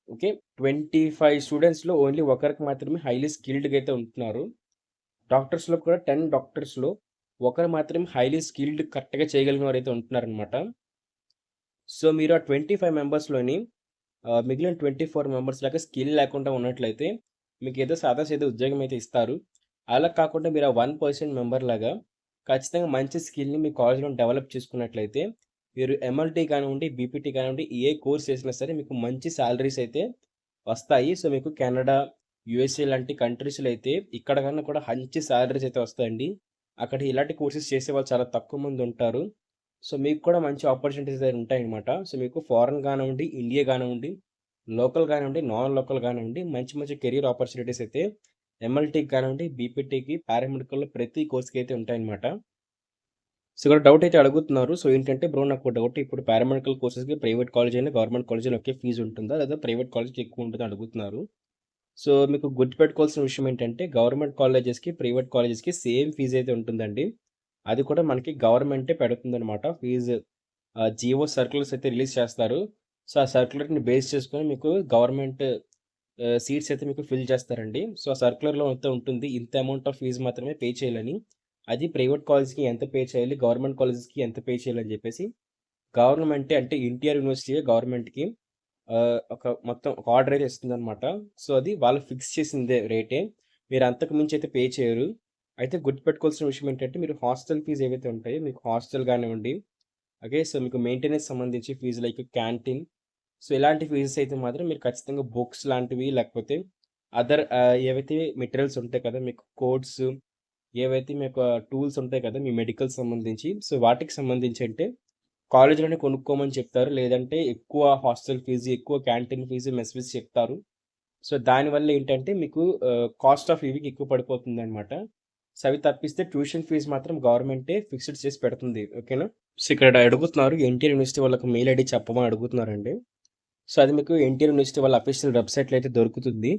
ఓకే. 25 స్టూడెంట్స్‌లో ఓన్లీ ఒకరికి మాత్రమే హైలీ స్కిల్డ్‌గా అయితే ఉంటున్నారు. డాక్టర్స్‌లో కూడా 10 డాక్టర్స్‌లో ఒకరు మాత్రమే హైలీ స్కిల్డ్ కరెక్ట్‌గా చేయగలిగిన వారైతే ఉంటున్నారనమాట. సో, మీరు ఆ 25 మెంబర్స్‌లోని మిగిలిన 24 మెంబర్స్ లాగా స్కిల్ లేకుండా ఉన్నట్లయితే మీకేదో సాదాసీదా ఉద్యోగం అయితే ఇస్తారు. అలా కాకుండా మీరు ఆ 1% మెంబర్ లాగా ఖచ్చితంగా మంచి స్కిల్‌ని మీ కాలేజ్‌లో డెవలప్ చేసుకున్నట్లయితే మీరు ఎంఎల్‌టీ కానివ్వండి, బీపీటీ కానివ్వండి ఏ కోర్స్ చేసినా సరే మీకు మంచి సాలరీస్ అయితే వస్తాయి. సో, మీకు కెనడా, యూఎస్ఏ లాంటి కంట్రీస్‌లో అయితే ఇక్కడ కన్నా కూడా మంచి సాలరీస్ అయితే వస్తాయండి. అక్కడ ఇలాంటి కోర్సెస్ చేసేవాళ్ళు చాలా తక్కువ మంది ఉంటారు. సో, మీకు కూడా మంచి ఆపర్చునిటీస్ అయితే ఉంటాయన్నమాట. సో, మీకు ఫారెన్ కానివ్వండి, ఇండియా కానివ్వండి, లోకల్ కానివ్వండి, నాన్ లోకల్ కానివ్వండి మంచి మంచి కెరియర్ ఆపర్చునిటీస్ అయితే ఎంఎల్‌టీకి కానివ్వండి, బీపీటీకి, పారామెడికల్‌లో ప్రతి కోర్స్‌కి అయితే ఉంటాయన్నమాట. సో, ఇక్కడ డౌట్ అయితే అడుగుతున్నారు. సో, ఏంటంటే బ్రో నాకు డౌట్ ఇప్పుడు పారామెడికల్ కోర్సెస్‌కి ప్రైవేట్ కాలేజ్ అయినా, గవర్నమెంట్ కాలేజ్ అయినా ఒకే ఫీజ్ ఉంటుందా? లేదా ప్రైవేట్ కాలేజ్‌కి ఎక్కువ ఉంటుందా అడుగుతున్నారు. సో, మీకు గుర్తుపెట్టుకోవాల్సిన విషయం ఏంటంటే గవర్నమెంట్ కాలేజెస్‌కి, ప్రైవేట్ కాలేజెస్‌కి సేమ్ ఫీజ్ అయితే ఉంటుందండి. అది కూడా మనకి గవర్నమెంటే పెడుతుందనమాట. ఫీజు జీవో సర్క్యులర్స్ అయితే రిలీజ్ చేస్తారు. సో, ఆ సర్క్యులర్‌ని బేస్ చేసుకొని మీకు గవర్నమెంట్ సీట్స్ అయితే మీకు ఫిల్ చేస్తారండి. సో, ఆ సర్క్యులర్‌లో అయితే ఉంటుంది. ఇంత అమౌంట్ ఆఫ్ ఫీజ్ మాత్రమే పే చేయాలని. అది ప్రైవేట్ కాలేజ్‌కి ఎంత పే చేయాలి, గవర్నమెంట్ కాలేజెస్‌కి ఎంత పే చేయాలని చెప్పేసి గవర్నమెంటే అంటే ఎన్టీఆర్ యూనివర్సిటీయే గవర్నమెంట్‌కి ఒక మొత్తం ఒక ఆర్డర్ అయితే ఇస్తుందనమాట. సో, అది వాళ్ళు ఫిక్స్ చేసిందే రేటే. మీరు అంతకు మించి అయితే పే చేయరు. అయితే గుర్తుపెట్టుకోవాల్సిన విషయం ఏంటంటే మీరు హాస్టల్ ఫీజ్ ఏవైతే ఉంటాయో మీకు హాస్టల్ కానివ్వండి, ఓకే. సో, మీకు మెయింటెనెన్స్ సంబంధించి ఫీజు లైక్ క్యాంటీన్ సో, ఇలాంటి ఫీజెస్ అయితే మాత్రం మీరు ఖచ్చితంగా బుక్స్ లాంటివి లేకపోతే అదర్ ఏవైతే మెటీరియల్స్ ఉంటాయి కదా! మీకు కోడ్స్ ఏవైతే మీకు టూల్స్ ఉంటాయి కదా! మీ మెడికల్ సంబంధించి సో, వాటికి సంబంధించి అంటే కాలేజ్‌లోనే కొనుక్కోమని చెప్తారు. లేదంటే ఎక్కువ హాస్టల్ ఫీజు, ఎక్కువ క్యాంటీన్ ఫీజు, మెస్ ఫీజు చెప్తారు. సో, దానివల్ల ఏంటంటే మీకు కాస్ట్ ఆఫ్ లివింగ్ ఎక్కువ పడిపోతుందనమాట. సో, అవి తప్పిస్తే ట్యూషన్ ఫీజు మాత్రం గవర్నమెంటే ఫిక్స్డ్ చేసి పెడుతుంది. ఓకేనా? సో, ఇక్కడ అడుగుతున్నారు ఎన్టీఆర్ యూనివర్సిటీ వాళ్ళకి మెయిల్ ఐడీ చెప్పమని అడుగుతున్నారండి. సో, అది మీకు ఎన్టీఆర్ యూనివర్సిటీ వాళ్ళ అఫీషియల్ వెబ్‌సైట్‌లో అయితే దొరుకుతుంది.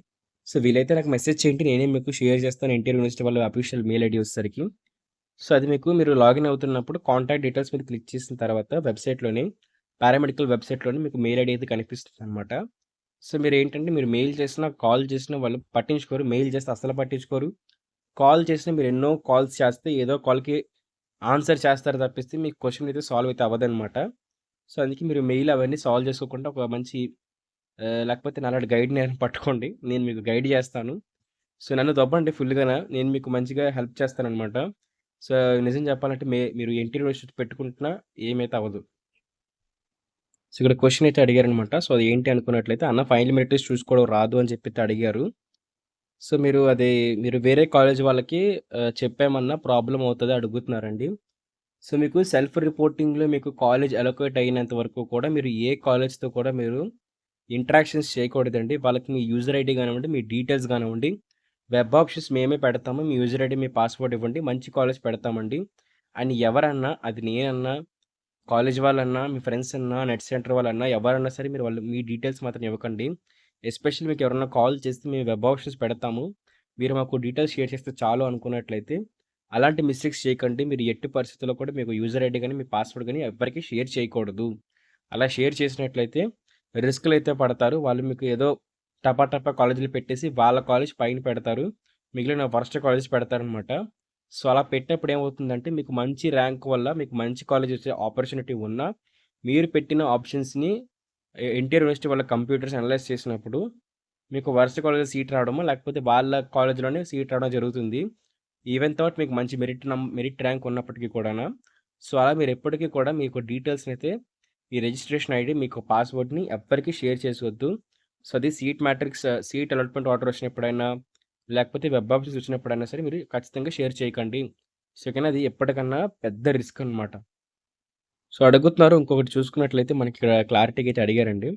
సో, వీలైతే నాకు మెసేజ్ చేయండి. నేనే మీకు షేర్ చేస్తాను ఎన్టీఆర్ యూనివర్సిటీ వాళ్ళ అఫీషియల్ మెయిల్ ఐడీ వచ్చేసరికి. సో, అది మీకు మీరు లాగిన్ అవుతున్నప్పుడు కాంటాక్ట్ డీటెయిల్స్ మీద క్లిక్ చేసిన తర్వాత వెబ్‌సైట్‌లోని పారామెడికల్ వెబ్‌సైట్‌లోని మీకు మెయిల్ ఐడీ అయితే కనిపిస్తుందనమాట. సో, మీరేంటంటే మీరు మెయిల్ చేసినా, కాల్ చేసినా వాళ్ళు పట్టించుకోరు. మెయిల్ చేస్తే అస్సలు పట్టించుకోరు. కాల్ చేసినా మీరు ఎన్నో కాల్స్ చేస్తే ఏదో కాల్‌కి ఆన్సర్ చేస్తారు తప్పిస్తే మీకు క్వెషన్ అయితే సాల్వ్ అయితే అవ్వదనమాట. సో, అందుకే మీరు మెయిల్ అవన్నీ సాల్వ్ చేసుకోకుండా ఒక మంచి లేకపోతే నాలాంటి గైడ్‌ని ఎవరైనా పట్టుకోండి. నేను మీకు గైడ్ చేస్తాను. సో, నన్ను దొబ్బండి ఫుల్‌గాన. నేను మీకు మంచిగా హెల్ప్ చేస్తాననమాట. సో, నిజం చెప్పాలంటే మీరు ఎన్‌టీఆర్ యూనివర్సిటీ పెట్టుకుంటున్నా ఏమైతే అవ్వదు. సో, ఇక్కడ క్వెషన్ అయితే అడిగారనమాట. సో, అది ఏంటి అనుకున్నట్లయితే, "అన్న ఫైనల్ మెరిట్ లిస్ట్ చూసుకోవడం రాదు" అని చెప్పైతే అడిగారు. సో, మీరు వేరే కాలేజ్ వాళ్ళకి చెప్పామన్నా ప్రాబ్లమ్ అవుతదా అడుగుతున్నారండి. సో, మీకు సెల్ఫ్ రిపోర్టింగ్‌లో మీకు కాలేజ్ అలొకేట్ అయినంత వరకు కూడా మీరు ఏ కాలేజ్‌తో కూడా మీరు ఇంటరాక్షన్స్ చేయకూడదండి. వాళ్ళకి మీ యూజర్ ఐడీ గానివ్వండి, మీ డీటెయిల్స్ గానివ్వండి, వెబ్ ఆప్షన్స్ మేమే పెడతాము. మీ యూజర్ ఐడీ, మీ పాస్వర్డ్ ఇవ్వండి. మంచి కాలేజ్ పెడతామండి అని ఎవరన్నా, అది నేనన్నా, కాలేజ్ వాళ్ళన్నా, మీ ఫ్రెండ్స్ అన్నా, నెట్ సెంటర్ వాళ్ళన్నా, ఎవరన్నా సరే మీరు మీ డీటెయిల్స్ మాత్రం ఇవ్వకండి. ఎస్పెషల్లీ మీకు ఎవరన్నా కాల్ చేస్తే మేము వెబ్ ఆప్షన్స్ పెడతాము. మీరు మాకు డీటెయిల్స్ షేర్ చేస్తే చాలు అనుకున్నట్లయితే, అలాంటి మిస్టేక్స్ చేయకండి. మీరు ఎట్టి పరిస్థితుల్లో కూడా మీకు యూజర్ ఐడీ గాని, మీ పాస్వర్డ్ గాని ఎవ్వరికీ షేర్ చేయకూడదు. అలా షేర్ చేసినట్లయితే రిస్క్‌లయితే పడతారు. వాళ్ళు మీకు ఏదో టపా టపా కాలేజీలు పెట్టేసి వాళ్ళ కాలేజ్ పైన పెడతారు. మిగిలిన వరస్ట్ కాలేజెస్ పెడతారనమాట. సో, అలా పెట్టినప్పుడు ఏమవుతుందంటే మీకు మంచి ర్యాంక్ వల్ల మీకు మంచి కాలేజ్ వచ్చే ఆపర్చునిటీ ఉన్నా, మీరు పెట్టిన ఆప్షన్స్‌ని ఎన్టీఆర్ యూనివర్సిటీ వాళ్ళ కంప్యూటర్స్ అనలైజ్ చేసినప్పుడు మీకు వరస్ట్ కాలేజ్‌లో సీట్ రావడమో, లేకపోతే వాళ్ళ కాలేజ్‌లోనే సీట్ రావడం జరుగుతుంది. ఈవెన్ థాట్ మీకు మంచి మెరిట్ ర్యాంక్ ఉన్నప్పటికీ కూడాన. సో, అలా మీరు ఎప్పటికీ కూడా మీకు డీటెయిల్స్‌నైతే ఈ రిజిస్ట్రేషన్ ఐడీ, మీకు పాస్వర్డ్‌ని ఎవ్వరికీ షేర్ చేసొద్దు. సో, అది సీట్ అలాట్‌మెంట్ ఆర్డర్ వచ్చినప్పుడైనా, లేకపోతే వెబ్ ఆప్షన్స్ వచ్చినప్పుడైనా సరే మీరు ఖచ్చితంగా షేర్ చేయకండి. సో, ఓకేనా అది ఎప్పటికన్నా పెద్ద రిస్క్ అనమాట. సో, అడుగుతున్నారు ఇంకొకటి చూసుకున్నట్లయితే మనకి ఇక్కడ క్లారిటీగా అయితే అడిగారండి.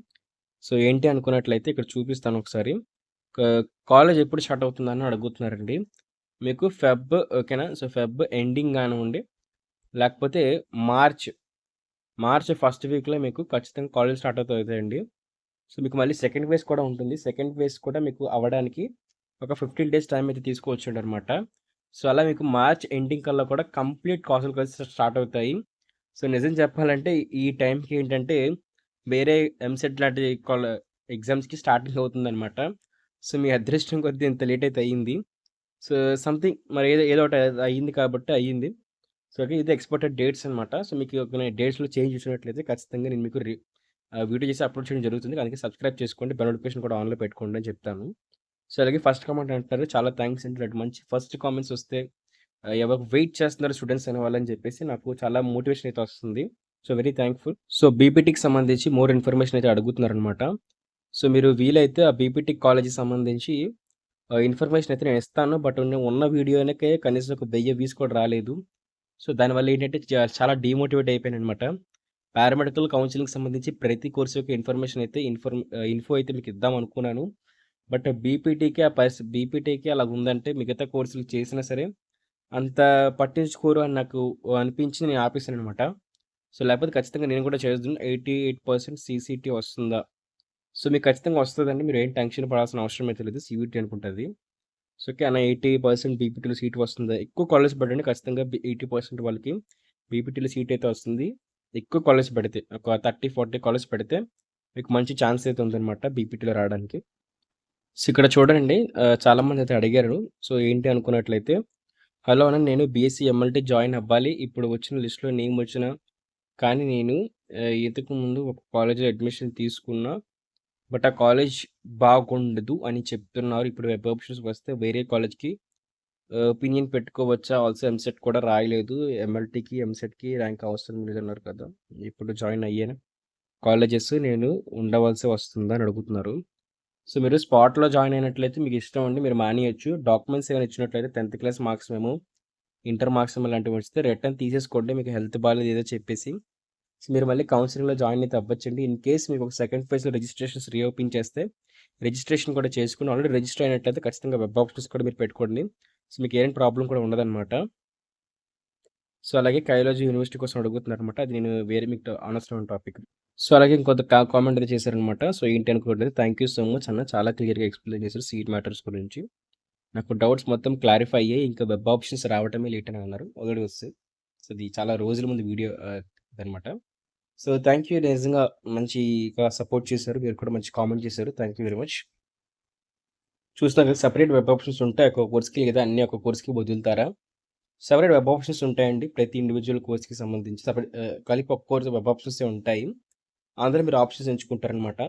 సో, ఏంటి అనుకున్నట్లయితే ఇక్కడ చూపిస్తాను ఒకసారి. క కాలేజ్ ఎప్పుడు స్టార్ట్ అవుతుందని అడుగుతున్నారండి. మీకు ఓకేనా. సో, ఫెబ్ ఎండింగ్ గానివ్వండి, లేకపోతే మార్చ్, మార్చ్ ఫస్ట్ వీక్‌లో మీకు ఖచ్చితంగా కాలేజ్ స్టార్ట్ అవుతాయండి. సో, మీకు మళ్ళీ సెకండ్ ఫేజ్ కూడా ఉంటుంది. సెకండ్ ఫేజ్ కూడా మీకు అవ్వడానికి ఒక 15 డేస్ టైం అయితే తీసుకోవచ్చునమాట. సో, అలా మీకు మార్చ్ ఎండింగ్ కల్లా కూడా కంప్లీట్ కాసులు కలిసి స్టార్ట్ అవుతాయి. సో, నిజం చెప్పాలంటే ఈ టైంకి ఏంటంటే వేరే ఎంసెట్ లాంటి ఎగ్జామ్స్‌కి స్టార్టింగ్ అవుతుందనమాట. సో, మీ అదృష్టం కొద్దీ ఇంత లేట్ అయితే అయింది. సో, సంథింగ్ మరి ఏదో ఒకటి అయింది కాబట్టి అయ్యింది. So, okay. ఇది ఎక్స్‌పెక్టెడ్ డేట్స్ అనమాట. సో, మీకు ఏమైనా డేట్స్‌లో చేంజ్ వచ్చినట్లయితే ఖచ్చితంగా నేను మీకు వీడియో చేసి అప్‌లోడ్ చేయడం జరుగుతుంది. అందుకే సబ్స్క్రైబ్ చేసుకోండి. బెల్ నోటిఫికేషన్ కూడా ఆన్‌లో పెట్టుకోండి అని చెప్తాను. సో, అలాగే ఫస్ట్ కామెంట్ అంటున్నారు. చాలా థాంక్స్ అండి. ఇలాంటి మంచి ఫస్ట్ కామెంట్స్ వస్తే ఎవరు వెయిట్ చేస్తున్నారు స్టూడెంట్స్ అనేవాళ్ళని చెప్పేసి నాకు చాలా మోటివేషన్ అయితే వస్తుంది. So, very thankful. సో, బీపీటీకి సంబంధించి మోర్ ఇన్ఫర్మేషన్ అయితే అడుగుతున్నారనమాట. సో, మీరు వీలైతే ఆ బీపీటీ కాలేజ్‌కి సంబంధించి ఇన్ఫర్మేషన్ అయితే నేను ఇస్తాను. బట్ ఉన్న వీడియోలకే కనీసం ఒక 1000 వ్యూస్ కూడా రాలేదు. సో, దానివల్ల ఏంటంటే చాలా డీమోటివేట్ అయిపోయాననమాట. పారామెడికల్ కౌన్సెలింగ్‌కి సంబంధించి ప్రతి కోర్స్ యొక్క ఇన్ఫర్మేషన్ అయితే ఇన్ఫో అయితే మీకు ఇద్దాం అనుకున్నాను. బట్ బీపీటీకి అలాగుందంటే మిగతా కోర్సులు చేసినా సరే అంత పట్టించుకోరు అని నాకు అనిపించి నేను ఆపేసాననమాట. సో, లేకపోతే ఖచ్చితంగా నేను కూడా చేద్దును. 88% సీసీటీ వస్తుందా? సో, మీకు ఖచ్చితంగా వస్తదండి. మీరేం టెన్షన్ పడాల్సిన అవసరం అయితే లేదు. సీయూటీ అనుకుంటా అది. So, okay. అన్న 80% బీపీటీలో సీట్ వస్తుందా? ఎక్కువ కాలేజ్ పడండి ఖచ్చితంగా 80% వాళ్ళకి బీపీటీలో సీట్ అయితే వస్తుంది. ఎక్కువ కాలేజ్ పెడితే ఒక 30, 40 కాలేజ్ పెడితే మీకు మంచి ఛాన్స్ అయితే ఉందనమాట బీపీటీలో రావడానికి. సో, ఇక్కడ చూడండి చాలామంది అయితే అడిగారు. సో, ఏంటి అనుకున్నట్లయితే, హలో అన్న నేను బీఎస్సీ ఎంఎల్టీ జాయిన్ అవ్వాలి. ఇప్పుడు వచ్చిన లిస్ట్‌లో నేమ్ వచ్చినా కానీ నేను ఇంతకు ముందు ఒక కాలేజ్‌లో అడ్మిషన్ తీసుకున్నా. బట్ ఆ కాలేజ్ బాగుండదు అని చెప్తున్నారు. ఇప్పుడు వెబ్ ఆప్షన్స్ వస్తే వేరే కాలేజ్‌కి ఒపీనియన్ పెట్టుకోవచ్చా? ఆల్సో ఎంసెట్ కూడా రాయలేదు. ఎంఎల్టీకి, ఎంసెట్‌కి ర్యాంక్ అవసరం లేదన్నారు కదా! ఇప్పుడు జాయిన్ అయ్యాను. కాలేజెస్ నేను ఉండవలసి వస్తుందా అని అడుగుతున్నారు. సో, మీరు స్పాట్‌లో జాయిన్ అయినట్లయితే మీకు ఇష్టం అండి. మీరు మానేయొచ్చు. డాక్యుమెంట్స్ ఏమైనా ఇచ్చినట్లయితే 10థ్ class marks memo, inter marks memo లాంటివి ఇస్తే రిటర్న్ తీసేసుకోండి. మీకు హెల్త్ బాలేదు ఏదో చెప్పేసి. సో, మీరు మళ్ళీ కౌన్సెలింగ్‌లో జాయిన్ అయితే అవ్వచ్చండి. ఇన్ కేస్ మీకు ఒక సెకండ్ ఫేజ్‌లో రిజిస్ట్రేషన్స్ రీఓపెన్ చేస్తే రిజిస్ట్రేషన్ కూడా చేసుకొని ఆల్రెడీ రిజిస్టర్ అయినట్లయితే ఖచ్చితంగా వెబ్ ఆప్షన్స్ కూడా మీరు పెట్టుకోండి. సో, మీకు ఏం ప్రాబ్లమ్ కూడా ఉండదనమాట. సో, అలాగే కైలాజీ యూనివర్సిటీ కోసం అడుగుతున్నారనమాట. అది నేను వేరే మీకు అనవసరమైన టాపిక్. సో, అలాగే ఇంకొంత కామెంట్ అయితే చేశారనమాట. సో, ఏంటి అనుకోవట్లేదు. థ్యాంక్ యూ సో మచ్ అన్న. చాలా క్లియర్‌గా ఎక్స్‌ప్లెయిన్ చేశారు సీట్ మ్యాటర్స్ గురించి. నాకు డౌట్స్ మొత్తం క్లారిఫై అయ్యాయి. ఇంకా వెబ్ ఆప్షన్స్ రావటమే లేట్ అని అన్నారు. ఆల్రెడీ వస్తాయి. సో, ఇది చాలా రోజుల ముందు వీడియో ఇదనమాట. So, thank you. నిజంగా మంచిగా సపోర్ట్ చేశారు. మీరు కూడా మంచి కామెంట్ చేశారు. Thank you very much. చూస్తారు కదా సెపరేట్ వెబ్ ఆప్షన్స్ ఉంటాయి. ఒక కోర్స్‌కి లేదా అన్నీ ఒక కోర్స్‌కి వదులుతారా? సెపరేట్ వెబ్ ఆప్షన్స్ ఉంటాయండి. ప్రతి ఇండివిడ్యువల్ కోర్స్‌కి సంబంధించి కలిపి ఒక కోర్స్ వెబ్ ఆప్షన్సే ఉంటాయి. అందులో మీరు ఆప్షన్స్ ఎంచుకుంటారనమాట.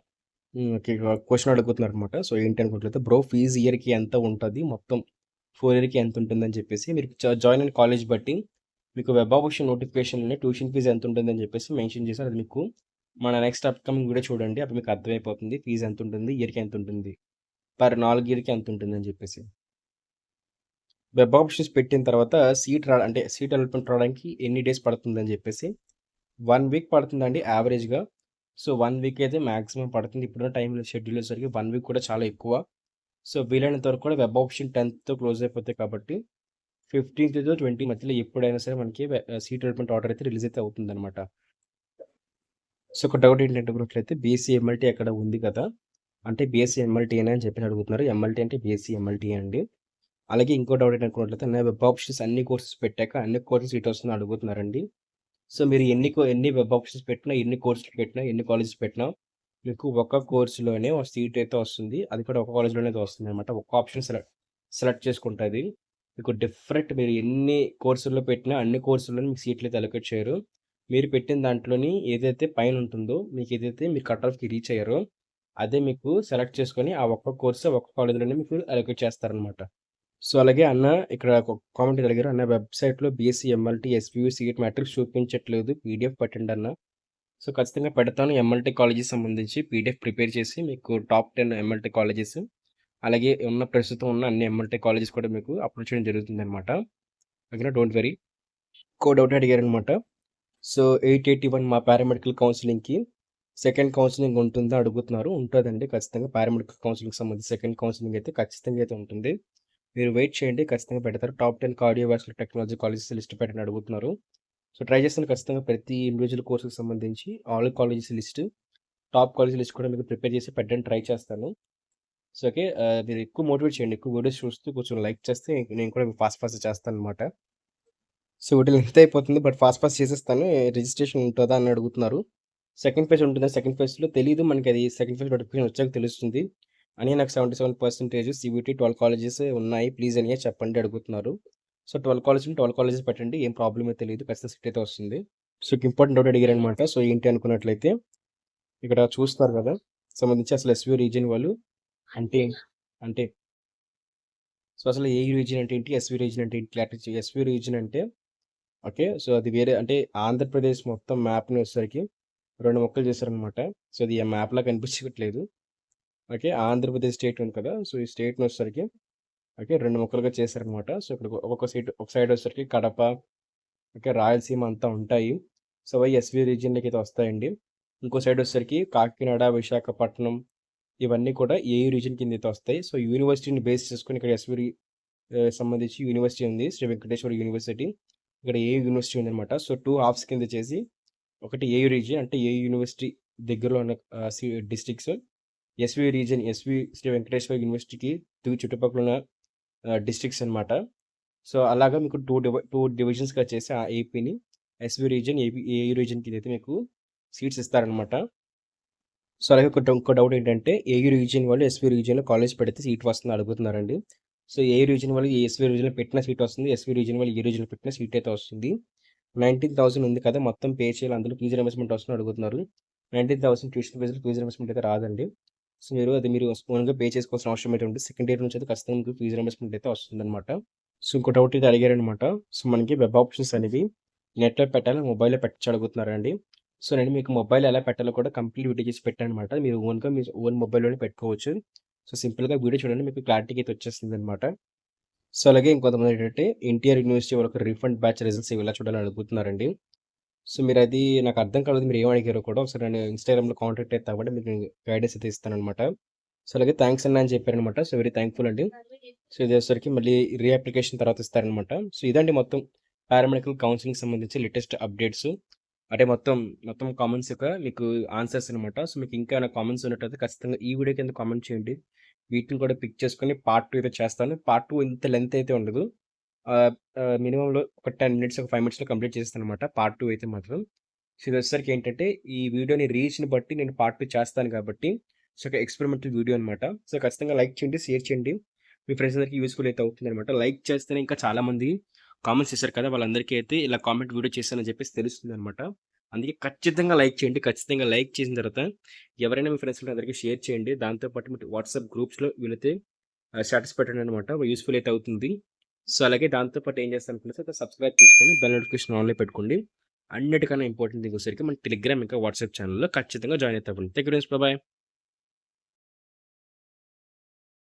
ఓకే. క్వెషన్ అడుగుతున్నారనమాట. సో, ఏంటి అనుకున్నట్లయితే బ్రో ఫీజ్ ఇయర్‌కి ఎంత ఉంటది? మొత్తం 4 ఇయర్‌కి ఎంత ఉంటుందని చెప్పేసి మీరు జాయిన్ అయిన కాలేజ్ బట్టి మీకు వెబ్ ఆప్షన్ నోటిఫికేషన్‌లోనే ట్యూషన్ ఫీజ్ ఎంత ఉంటుందని చెప్పేసి మెన్షన్ చేశారు. అది మీకు మన నెక్స్ట్ అప్‌కమింగ్ వీడియో చూడండి. అప్పుడు మీకు అర్థమైపోతుంది. ఫీజ్ ఎంత ఉంటుంది? ఇయర్‌కి ఎంత ఉంటుంది? పర్ 4 ఇయర్‌కి ఎంత ఉంటుందని చెప్పేసి. వెబ్ ఆప్షన్స్ పెట్టిన తర్వాత అంటే సీట్ అలాట్‌మెంట్ రావడానికి ఎన్ని డేస్ పడుతుందని చెప్పేసి 1 వీక్ పడుతుందండి యావరేజ్‌గా. సో, 1 వీక్ అయితే మాక్సిమం పడుతుంది. ఇప్పుడున్న టైంలో షెడ్యూల్ వచ్చేసరికి 1 వీక్ కూడా చాలా ఎక్కువ. సో, వీలైనంత వరకు కూడా వెబ్ ఆప్షన్ 10థ్‌తో క్లోజ్ అయిపోతాయి కాబట్టి 15-20 మధ్యలో ఎప్పుడైనా సరే మనకి సీట్ అలాట్‌మెంట్ ఆర్డర్ అయితే రిలీజ్ అయితే అవుతుందనమాట. సో, ఒక డౌట్ ఏంటంటే ఉన్నట్లయితే బీఎస్సీ ఎంఎల్టీ అక్కడ ఉంది కదా! అంటే బీఎస్సీ ఎంఎల్టీయేనా అని చెప్పేసి అడుగుతున్నారు. ఎంఎల్టీ అంటే బీఎస్సీ ఎంఎల్టీ అండి. అలాగే ఇంకో డౌట్ ఏంటనుకున్నట్లయితే వెబ్ ఆప్షన్స్ అన్ని కోర్సెస్ పెట్టాక అన్ని కోర్సెస్ సీట్ వస్తుందని అడుగుతున్నారండి. సో, మీరు ఎన్ని వెబ్ ఆప్షన్స్ పెట్టినా, ఎన్ని కోర్సులు పెట్టినా, ఎన్ని కాలేజెస్ పెట్టినా మీకు ఒక కోర్స్‌లోనే ఒక సీట్ అయితే వస్తుంది. అది కూడా ఒక కాలేజ్‌లోనే అయితే వస్తుందనమాట. ఒక ఆప్షన్ సెలెక్ట్ చేసుకుంటది. మీకు డిఫరెంట్ మీరు ఎన్ని కోర్సుల్లో పెట్టినా అన్ని కోర్సుల్లోని మీకు సీట్లు అయితే అలొకేట్ చేయరు. మీరు పెట్టిన దాంట్లోని ఏదైతే పైన ఉంటుందో, మీకు ఏదైతే మీరు కట్ ఆఫ్‌కి రీచ్ అయ్యారో, అదే మీకు సెలెక్ట్ చేసుకొని ఆ ఒక్క కోర్స్ ఒక్క కాలేజ్‌లోనే మీకు అలొకేట్ చేస్తారనమాట. సో, అలాగే అన్న ఇక్కడ ఒక కామెంట్ అడిగారు. అన్న వెబ్‌సైట్‌లో బీఎస్సీ ఎంఎల్టీ, ఎస్‌పీయూ సీట్ మ్యాట్రిక్స్ చూపించట్లేదు. పీడీఎఫ్ పెట్టండి అన్న. సో, ఖచ్చితంగా పెడతాను. ఎంఎల్టీ కాలేజెస్ సంబంధించి పీడీఎఫ్ ప్రిపేర్ చేసి మీకు టాప్ 10 ఎంఎల్టీ కాలేజెస్ అలాగే ప్రస్తుతం ఉన్న అన్ని ఎంఎల్టీ కాలేజెస్ కూడా మీకు అప్లోడ్ చేయడం జరుగుతుందనమాట. ఓకేనా డోంట్ వరీ. ఇంకో డౌట్ అడిగారనమాట. సో, 881 మా పారామెడికల్ కౌన్సిలింగ్‌కి సెకండ్ కౌన్సిలింగ్ ఉంటుందా అడుగుతున్నారు. ఉంటదండి ఖచ్చితంగా పారామెడికల్ కౌన్సిలింగ్‌కి సంబంధించి సెకండ్ కౌన్సిలింగ్ అయితే ఖచ్చితంగా అయితే ఉంటుంది. మీరు వెయిట్ చేయండి. ఖచ్చితంగా పెడతారు. Top 10 cardiovascular technology colleges list పెట్టండి అడుగుతున్నారు. సో, ట్రై చేస్తాను ఖచ్చితంగా ప్రతి ఇండివిడ్యువల్ కోర్స్‌కి సంబంధించి all colleges list, top college list కూడా మీకు ప్రిపేర్ చేసి పెట్టడానికి ట్రై చేస్తాను. So, okay. మీరు ఎక్కువ మోటివేట్ చేయండి. ఎక్కువ వీడియోస్ చూస్తూ కొంచెం లైక్ చేస్తే నేను కూడా ఫాస్ట్‌గా చేస్తాననమాట. సో, వీటిలో లెంత్ అయిపోతుంది. బట్ ఫాస్ట్ చేసేస్తాను. రిజిస్ట్రేషన్ ఉంటదా అని అడుగుతున్నారు. సెకండ్ ఫేజ్ ఉంటుందా? సెకండ్ ఫేజ్‌లో తెలీదు. మనకది సెకండ్ ఫేజ్ నోటిఫికేషన్ వచ్చాక తెలుస్తుంది. అని నాకు 77% సీబీటీ 12 కాలేజెస్ ఉన్నాయి. ప్లీజ్ అని చెప్పండి అడుగుతున్నారు. సో, 12 కాలేజెస్ పెట్టండి. ఏం ప్రాబ్లమే తెలీదు. ఖచ్చితంగా సీట్ అయితే వస్తుంది. సో, ఇంపార్టెంట్ డౌట్ అడిగారనమాట. సో, ఏంటి అనుకున్నట్లయితే ఇక్కడ చూస్తున్నారు కదా! సంబంధించి అసలు ఎస్‌వీ రీజియన్ వాళ్ళు అంటే అంటే సో, అసలు ఏయూ రీజియన్ అంటే ఏంటి? ఎస్‌వీ రీజియన్ అంటే ఏంటి? క్లారిటీ ఎస్‌వీ రీజియన్ అంటే ఓకే. సో, అది వేరే అంటే ఆంధ్రప్రదేశ్ మొత్తం మ్యాప్‌ని వచ్చేసరికి 2 ముక్కలు చేశారనమాట. సో, అది మ్యాప్‌లా కనిపించట్లేదు. ఓకే. ఆంధ్రప్రదేశ్ స్టేట్ ఉంది కదా! సో, ఈ స్టేట్‌ని వచ్చేసరికి ఓకే. 2 ముక్కలుగా చేశారనమాట. సో, ఇక్కడ ఒక సైడ్ వచ్చేసరికి కడప, ఓకే. రాయలసీమ అంతా ఉంటాయి. సో, అవి ఎస్‌వీ రీజియన్‌లోకి అయితే వస్తాయండి. ఇంకో సైడ్ వచ్చేసరికి కాకినాడ, విశాఖపట్నం ఇవన్నీ కూడా ఏయూ రీజియన్ కింద అయితే వస్తాయి. సో, యూనివర్సిటీని బేస్ చేసుకొని ఇక్కడ సంబంధించి యూనివర్సిటీ ఉంది. శ్రీ వెంకటేశ్వర యూనివర్సిటీ. ఇక్కడ ఏయూ యూనివర్సిటీ ఉందనమాట. సో, 2 హాఫ్స్ కింద చేసి ఒకటి ఏయూ రీజియన్ అంటే ఏయూ యూనివర్సిటీ దగ్గరలో ఉన్న డిస్ట్రిక్ట్స్. ఎస్‌వీ శ్రీ వెంకటేశ్వర యూనివర్సిటీకి చుట్టుపక్కల ఉన్న డిస్ట్రిక్ట్స్ అనమాట. సో, అలాగా మీకు 2 డివిజన్స్‌గా చేసి ఆ ఏపీని ఎస్‌వీ రీజియన్, ఏయూ రీజియన్ కిందైతే మీకు సీట్స్ ఇస్తారనమాట. సో, అలాగే ఇంకో డౌట్ ఏంటంటే ఏయూ రీజియన్ వాళ్ళు ఎస్‌వీ రీజియన్‌లో కాలేజ్ పెడితే సీట్ వస్తుందా అడుగుతున్నారండి. సో, ఏయూ రీజియన్ వాళ్ళు ఎస్‌వీ రీజియన్‌లో పెట్టినా సీట్ వస్తుంది. ఎస్‌వీ రీజియన్ వాళ్ళు ఏ రీజియన్‌లో పెట్టినా సీట్ అయితే వస్తుంది. 19,000 ఉంది కదా! మొత్తం పే చేయాలి. అందులో ఫీజ్ రీయింబర్స్‌మెంట్ వస్తుందని అడుగుతున్నారు. 19,000 ట్యూషన్ ఫీజులు ఫీజ్ రీయింబర్స్‌మెంట్ అయితే రాదండి. సో, మీరు ఓన్‌గా పే చేసుకోవాల్సిన అవసరం అయితే ఉంటుంది. సెకండ్ ఇయర్ నుంచి అయితే ఖచ్చితంగా మీకు ఫీజ్ రీయింబర్స్‌మెంట్ అయితే వస్తుందనమాట. సో, ఇంకో డౌట్ అయితే అడిగారనమాట. సో, మనకి వెబ్ ఆప్షన్స్ అనేవి నెట్‌లో పెట్టాలా? మొబైల్‌లో పెట్టొచ్చా అడుగుతున్నారండి. సో, నేను మీకు మొబైల్ ఎలా పెట్టాలో కూడా కంప్లీట్ వీడియో చేసి పెట్టాననమాట. మీరు మీ ఓన్ మొబైల్‌లోనే పెట్టుకోవచ్చు. సో, సింపుల్‌గా వీడియో చూడండి మీకు క్లారిటీగా అయితే వచ్చేస్తుందనమాట. సో, అలాగే ఇంకొంతమంది ఏంటంటే ఎన్టీఆర్ యూనివర్సిటీ వాళ్ళకి రీఫండ్ బ్యాచ్ రిజల్ట్స్ ఇవి ఎలా చూడాలని అడుగుతున్నారండి. సో, మీరది నాకు అర్థం కాలేదు. మీరు ఏమి అడిగారో కూడా ఒకసారి నన్ను ఇన్‌స్టాగ్రామ్‌లో కాంటాక్ట్ అయితే అవ్వండి. మీకు గైడెన్స్ అయితే ఇస్తాననమాట. సో, అలాగే థాంక్స్ అన్న అని చెప్పారనమాట. సో, వెరీ థాంక్‌ఫుల్ అండి. సో, ఇది వచ్చేసరికి మళ్ళీ రీ అప్లికేషన్ తర్వాత ఇస్తారనమాట. సో, ఇదండి మొత్తం. పారామెడికల్ కౌన్సిలింగ్ సంబంధించి లేటెస్ట్ అప్డేట్స్ అంటే మొత్తం కామెంట్స్ యొక్క మీకు ఆన్సర్స్ అనమాట. సో, మీకు ఇంకా ఏమైనా కామెంట్స్ ఉన్నట్టయితే ఖచ్చితంగా ఈ వీడియో కింద కామెంట్ చేయండి. వీటిని కూడా పిక్ చేసుకొని పార్ట్ 2 అయితే చేస్తాను. పార్ట్ 2 ఇంత లెంత్ అయితే ఉండదు. మినిమమ్‌లో ఒక 10 మినిట్స్, ఒక 5 మినిట్స్‌లో కంప్లీట్ చేసేస్తాననమాట పార్ట్ 2 అయితే మాత్రం. సో, ఇదొచ్చేసరికి ఏంటంటే ఈ వీడియోని రీచ్‌ని బట్టి నేను పార్ట్ 2 చేస్తాను కాబట్టి సో, ఒక ఎక్స్‌పెరిమెంటల్ వీడియో అనమాట. సో, ఖచ్చితంగా లైక్ చేయండి, షేర్ చేయండి. మీ ఫ్రెండ్స్ అందరికి యూజ్‌ఫుల్ అయితే అవుతుందనమాట. లైక్ చేస్తేనే ఇంకా చాలామంది కామెంట్స్ చేశారు కదా! వాళ్ళందరికీ అయితే ఇలా కామెంట్ వీడియో చేశానని చెప్పేసి తెలుస్తుందనమాట. అందుకే ఖచ్చితంగా లైక్ చేయండి. ఖచ్చితంగా లైక్ చేసిన తర్వాత ఎవరైనా మీ ఫ్రెండ్స్ ఉంటే అందరికీ షేర్ చేయండి. దాంతో పాటు మీరు వాట్సాప్ గ్రూప్స్‌లో వీలైతే స్టేటస్ పెట్టండనమాట. యూజ్‌ఫుల్ అయితే అవుతుంది. సో, అలాగే దాంతో పాటు ఏం చేస్తారనుకుంటే సబ్స్క్రైబ్ చేసుకొని బెల్ నోటిఫికేషన్ ఆన్‌లో పెట్టుకోండి. అన్నిటికన్నా ఇంపార్టెంట్ థింగ్ వచ్చేసరికి మన టెలిగ్రామ్ ఇంకా వాట్సాప్ ఛానెల్‌లో ఖచ్చితంగా జాయిన్ అయితే అవ్వండి. Thank you friends. బాయ్.